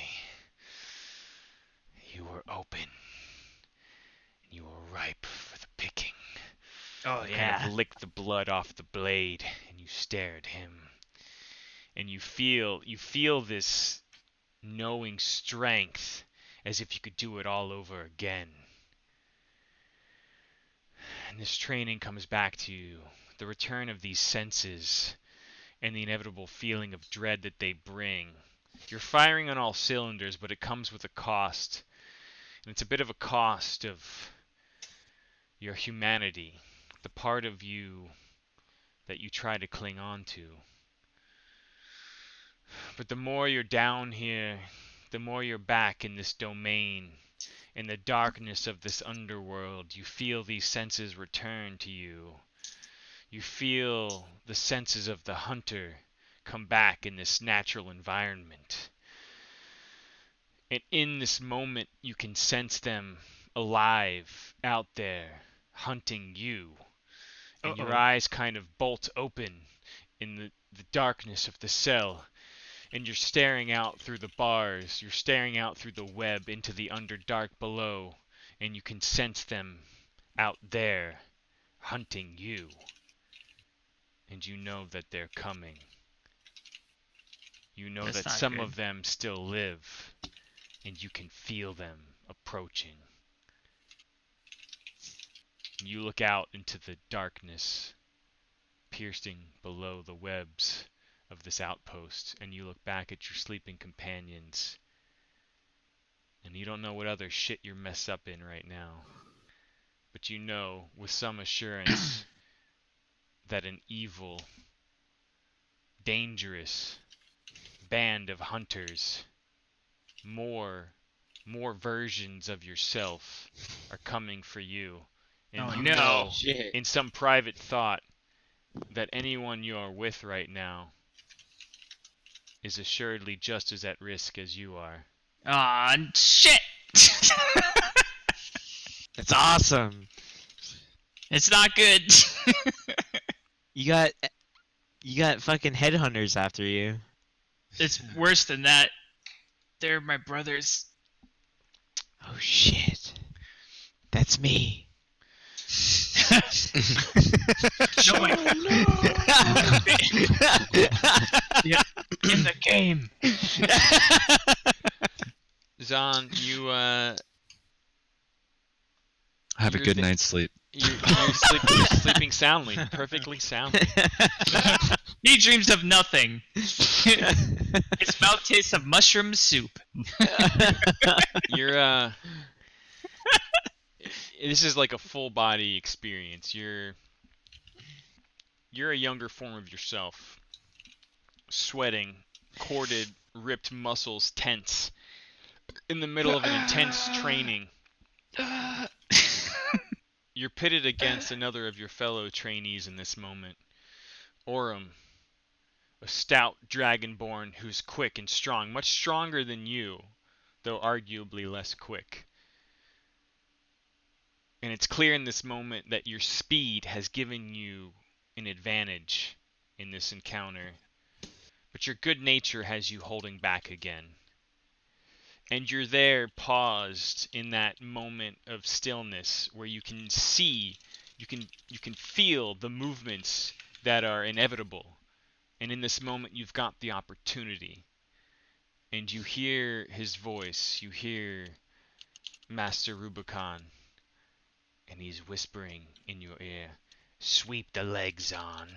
"You were open. You were ripe for the picking." Oh, You kind of lick the blood off the blade, and you stare at him. And you feel this knowing strength, as if you could do it all over again. And this training comes back to you, the return of these senses, and the inevitable feeling of dread that they bring. You're firing on all cylinders, but it comes with a cost. And it's a bit of a cost of your humanity, the part of you that you try to cling on to. But the more you're down here, the more you're back in this domain, in the darkness of this underworld, you feel these senses return to you. You feel the senses of the hunter come back in this natural environment. And in this moment, you can sense them alive out there, hunting you. And your eyes kind of bolt open in the darkness of the cell. And you're staring out through the bars, you're staring out through the web into the Underdark below, and you can sense them out there, hunting you. And you know that they're coming. You know That's that not some good. of them still live, and you can feel them approaching. You look out into the darkness, piercing below the webs of this outpost, and you look back at your sleeping companions, and you don't know what other shit you're messed up in right now, but you know with some assurance that an evil, dangerous band of hunters, more versions of yourself, are coming for you. And Oh, you no. know Shit. in some private thought that anyone you are with right now is assuredly just as at risk as you are. Aw, shit! That's awesome. It's not good. You got fucking headhunters after you. It's worse than that. They're my brothers. Oh shit. That's me. No, yeah, in the game. Zhan, you Have a You're good thi- night's sleep. you're sleeping soundly, perfectly soundly. He dreams of nothing. His mouth tastes of mushroom soup. You're this is like a full body experience. You're a younger form of yourself, sweating, corded, ripped muscles tense, in the middle of an intense training. You're pitted against another of your fellow trainees in this moment. Aurum, a stout dragonborn who's quick and strong, much stronger than you, though arguably less quick. And it's clear in this moment that your speed has given you an advantage in this encounter, but your good nature has you holding back again. And you're there paused in that moment of stillness where you can see, you can feel the movements that are inevitable. And in this moment you've got the opportunity. And you hear his voice, you hear Master Rubicon, and he's whispering in your ear, "Sweep the legs on."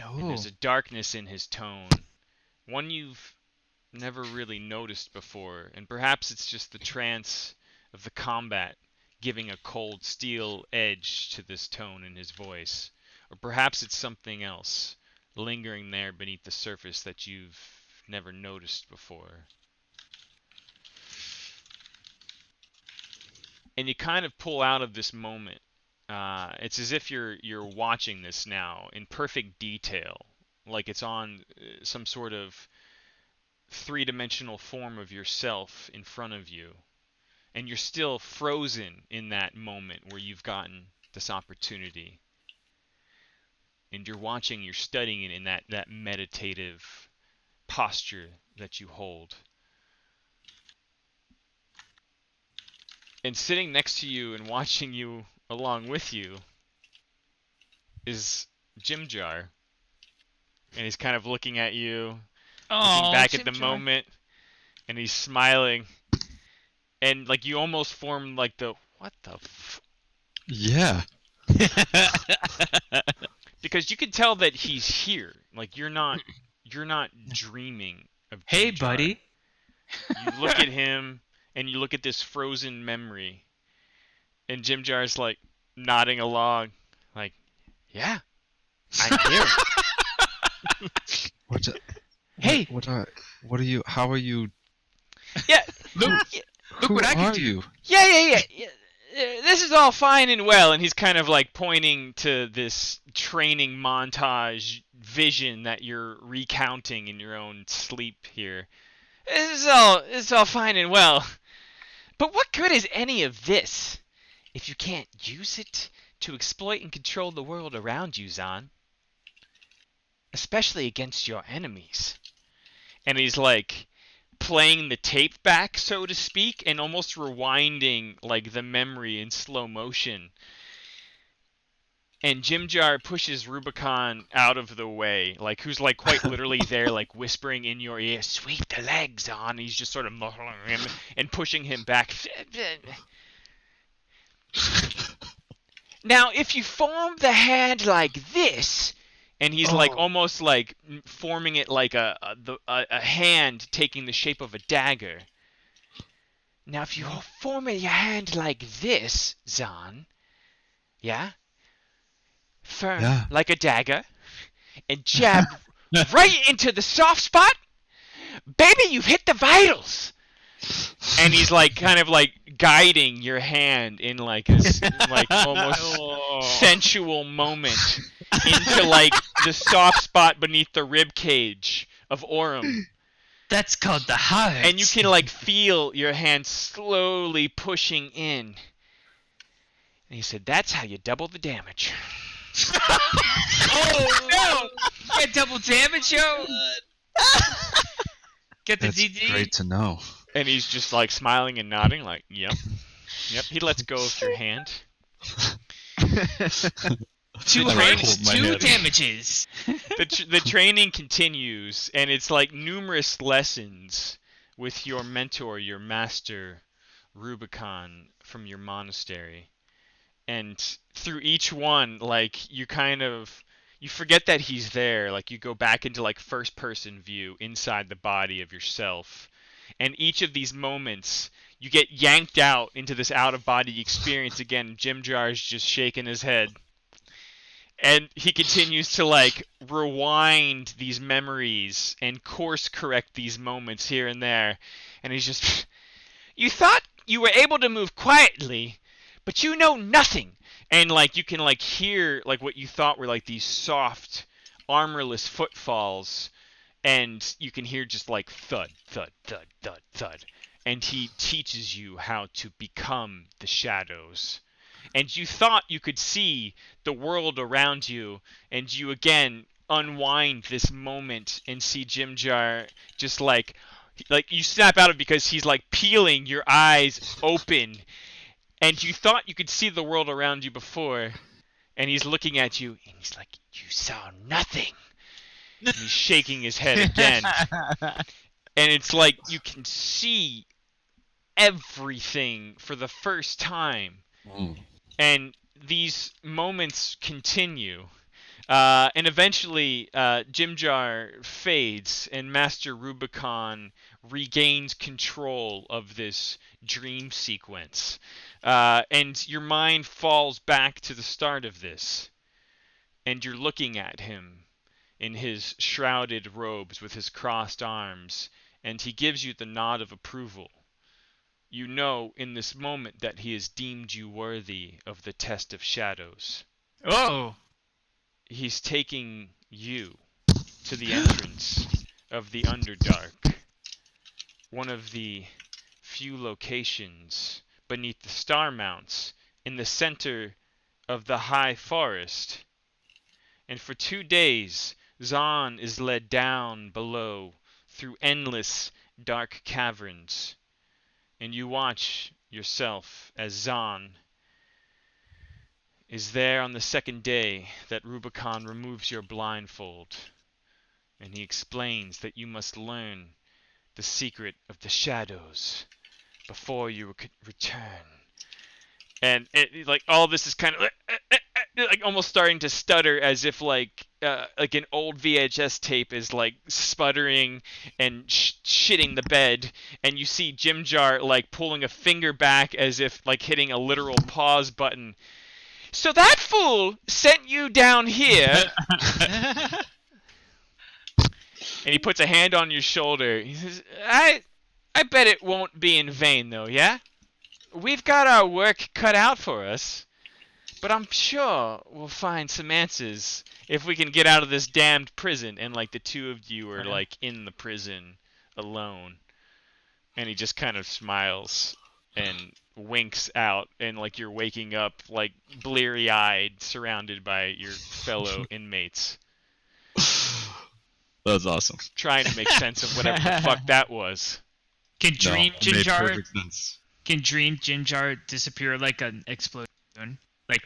And Oh, there's a darkness in his tone, one you've never really noticed before, and perhaps it's just the trance of the combat giving a cold steel edge to this tone in his voice, or perhaps it's something else lingering there beneath the surface that you've never noticed before. And you kind of pull out of this moment. It's as if you're watching this now in perfect detail, like it's on some sort of three-dimensional form of yourself in front of you, and you're still frozen in that moment where you've gotten this opportunity, and you're watching, you're studying it in that meditative posture that you hold. And sitting next to you and watching you along with you is Jimjar. And he's kind of looking at you, looking back at the moment, and he's smiling. And like you almost form like the what the Yeah. because you can tell that he's here. Like you're not dreaming of Hey, Jimjar. buddy. You look at him and you look at this frozen memory. And Jimjar's like nodding along, like, yeah, I'm here. Hey. What are you? How are you? Yeah. Look Who what I can are do. you? Yeah. This is all fine and well, and he's kind of like pointing to this training montage vision that you're recounting in your own sleep here. This is all fine and well, but what good is any of this if you can't use it to exploit and control the world around you, Zhan? Especially against your enemies. And he's like playing the tape back, so to speak, and almost rewinding like the memory in slow motion. And Jimjar pushes Rubicon out of the way, like who's like quite literally there, like whispering in your ear, "Sweep the legs on." He's just sort of muffling him and pushing him back. Now, if you form the hand like this, and he's like almost like forming it like a hand taking the shape of a dagger. Now, if you form your hand like this, Zhan, yeah, firm like a dagger, and jab right into the soft spot, baby, you've hit the vitals. And he's like kind of like guiding your hand in like a like almost sensual moment into like the soft spot beneath the rib cage of Aurum. That's called the heart. And you can like feel your hand slowly pushing in. And he said, "That's how you double the damage." Oh no! Get double damage, yo! Get the That's DD. great to know. And he's just like smiling and nodding, like, "Yep." He lets go of your hand. Two damages. The training continues, and it's like numerous lessons with your mentor, your master, Rubicon, from your monastery. And through each one, like, you forget that he's there. Like, you go back into like first person view inside the body of yourself. And each of these moments, you get yanked out into this out-of-body experience again. Jimjar's just shaking his head. And he continues to, like, rewind these memories and course-correct these moments here and there. And he's just, "You thought you were able to move quietly, but you know nothing." And, like, you can, like, hear, like, what you thought were, like, these soft, armorless footfalls. And you can hear just like thud, thud, thud, thud, thud. And he teaches you how to become the shadows. And you thought you could see the world around you, and you again unwind this moment and see Jimjar just like you snap out of it because he's like peeling your eyes open. And you thought you could see the world around you before, and he's looking at you, and he's like, "You saw nothing." And he's shaking his head again. And it's like you can see everything for the first time. And these moments continue. And eventually, Jimjar fades, and Master Rubicon regains control of this dream sequence. And your mind falls back to the start of this. And you're looking at him in his shrouded robes with his crossed arms, and he gives you the nod of approval. You know in this moment that he has deemed you worthy of the test of shadows. Oh! He's taking you to the entrance of the Underdark, one of the few locations beneath the star mounts in the center of the high forest. And for 2 days, Zhan is led down below through endless dark caverns, and you watch yourself as Zhan is there on the second day that Rubicon removes your blindfold, and he explains that you must learn the secret of the shadows before you return. And like all this is kind of like almost starting to stutter, as if like an old VHS tape is like sputtering and shitting the bed, and you see Jim Jar like pulling a finger back as if like hitting a literal pause button. So that fool sent you down here. And he puts a hand on your shoulder. He says, I bet it won't be in vain, though, yeah? We've got our work cut out for us, but I'm sure we'll find some answers if we can get out of this damned prison. And, like, the two of you are, like, in the prison alone. And he just kind of smiles and winks out, and, like, you're waking up, like, bleary-eyed, surrounded by your fellow inmates. That's awesome. Trying to make sense of whatever the fuck that was. Can Dream it made Jinjar? perfect sense. Can Dream Jinjar disappear like an explosion? Like.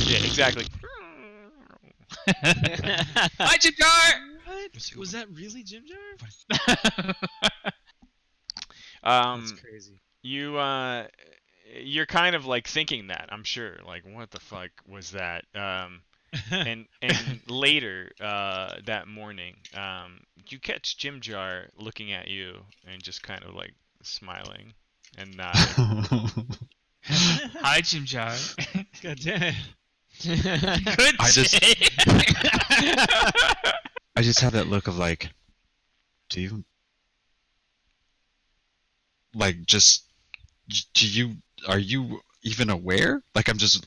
Yeah, exactly. Hi, Jinjar. What? Was that really Jim Jar? That's crazy. You're kind of like thinking that, I'm sure. Like, what the fuck was that? And later that morning, you catch Jim Jar looking at you and just kind of like smiling and nodding. Hi, Jinjar. God damn it. Good I just- day. I just have that look of like, do you like are you even aware? Like I'm just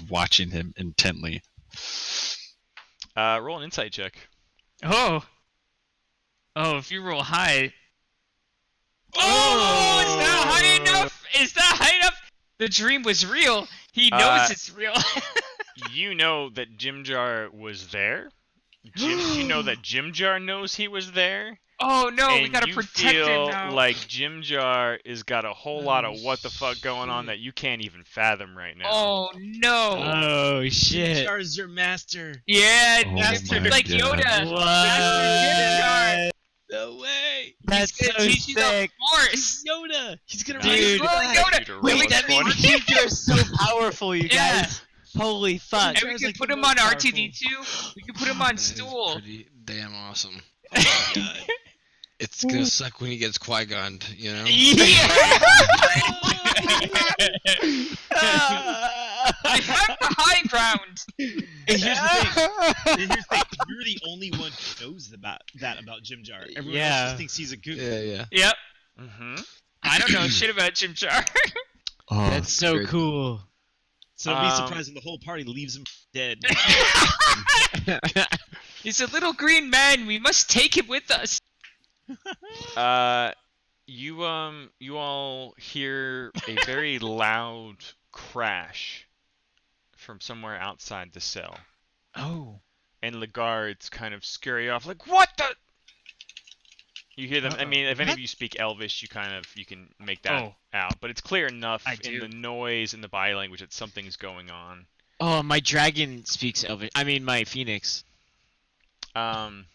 watching him intently. Roll an insight check. Oh, if you roll high. Oh, it's not high enough. It's not high enough. The dream was real. He knows it's real. You know that Jim Jar was there. You know that Jim Jar knows he was there. Oh no, we And gotta you protect him feel now. like Jim Jar has got a whole lot of what the fuck going on that you can't even fathom right now. Oh no. Oh Jim shit! Jar is your master. Yeah, Oh Master, my like God. Yoda. What? Master Jim No way. That's He's so gonna teach you the sick, Force. Yoda. He's gonna Nice. He's dude. little Yoda. Dude, Wait, roll that a means 20. You're so powerful, you Yeah. guys. Holy fuck! And we Jar's can like put the him most on powerful. R2D2. We can put him on That is stool. pretty damn awesome. Oh my God. It's gonna suck when he gets Qui-Gon'd, you know? I have the high ground. And here's the thing. You're the only one who knows about Jim Jar. Everyone else Yeah. just thinks he's a goof. Yeah. Yep. Mm-hmm. I don't know shit about Jim Jar. Oh, That's so Great. cool. So don't be surprised when the whole party leaves him dead. He's a little green man. We must take him with us. You all hear a very loud crash from somewhere outside the cell, Oh. and the guards kind of scurry off, like, what the? You hear them. I Uh-oh. mean, if any of What? you speak Elvish, you can make that Oh. out, but it's clear enough I in do. the noise and the body language that something's going on. Oh, my dragon speaks Elvish. I mean, my phoenix. And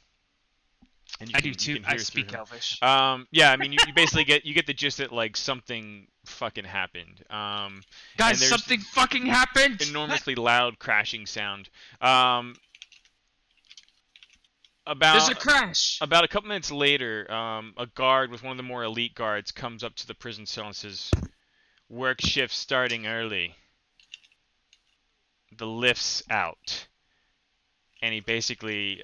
you I can, do too. You can I hear through speak him. Elvish. Yeah, I mean, you basically get the gist that like something fucking happened. Guys, there's something fucking happened. Enormously loud crashing sound. There's a About crash. a couple minutes later, a guard with one of the more elite guards comes up to the prison cell and says, "Work shift starting early. The lift's out." And he basically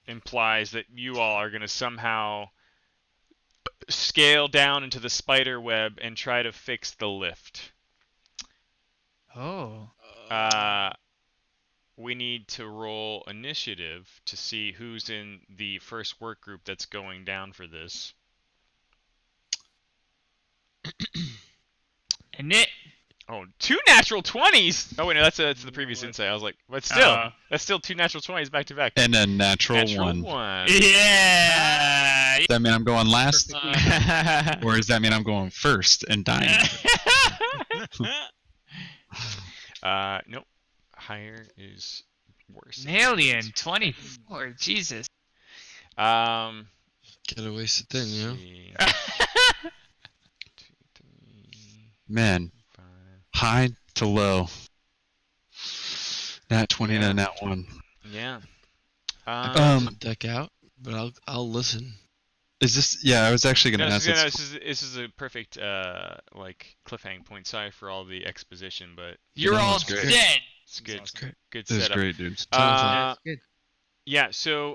implies that you all are going to somehow scale down into the spider web and try to fix the lift. Oh. We need to roll initiative to see who's in the first work group that's going down for this. And it. Oh, 2 natural 20s. Oh wait, no, that's the previous insight. I was like, but still, that's still 2 natural 20s back to back. And a natural one. Yeah. Does that mean I'm going last? Uh, Or does that mean I'm going first and dying? Nope. Higher is worse. Alien 24. Jesus. Um. Gotta waste it then, you know? see. 2, 3, Man, 5. high to low. Nat 20 Yeah. to nat 1. Yeah. Deck out, but I'll listen. Is this? Yeah, I was actually No, gonna ask. this is a perfect like cliffhang point. Sorry for all the exposition, but You're No, all it's great. dead. it's good. Awesome. Good This is setup. great, dude. Yeah, so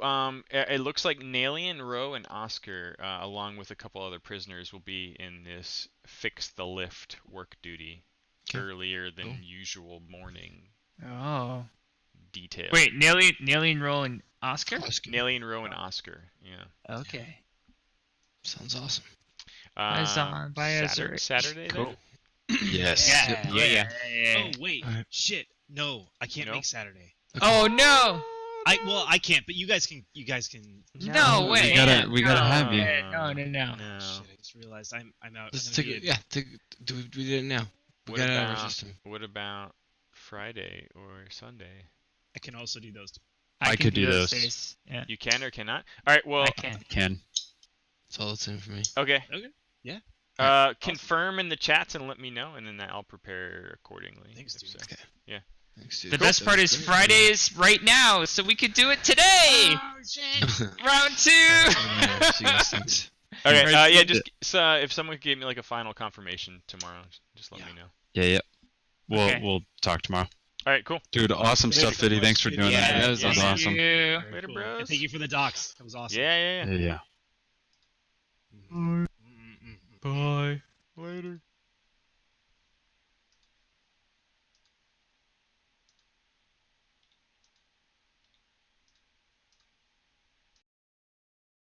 it looks like Nalian, Roe, and Oscar, along with a couple other prisoners, will be in this fix the lift work duty Okay. earlier than Cool. usual morning Oh. detail. Wait, Nalian, Roll, and Oscar? Nalian, Roe, and Oscar. Yeah. Okay. Sounds awesome. Zhan, by Azure. Saturday. Cool. Then? Yes. Yeah. Oh wait, Alright. shit. No, I can't No? make Saturday. Oh no! I can't, but you guys can. No we way! we gotta have you. No. No. Shit, I just realized I'm out. Let's I'm take gonna it. be Yeah, we did it now. We What got it out of our about- system. What about Friday or Sunday? I can also do those. I can could do those. days. Yeah, You can or cannot? All right. Well, I can. Ken. That's all that's in for me. okay. Okay. Yeah. Confirm in the chats and let me know, and then I'll prepare accordingly. Thanks, if dude. so. Okay. Yeah. Thanks, dude. The best part is Friday is right now, so we could do it today. Oh shit! Round 2. See you guys thanks. Okay. Right. Yeah. Just if someone could give me like a final confirmation tomorrow, just let me know. Yeah. Okay. We'll talk tomorrow. All right. Cool. Dude, awesome Thank stuff, you so Fiddy. much. Thanks for doing Yeah, that. that was That was awesome. awesome. You. Very Later, cool. bros. And thank you for the docs. That was awesome. Yeah. Yeah.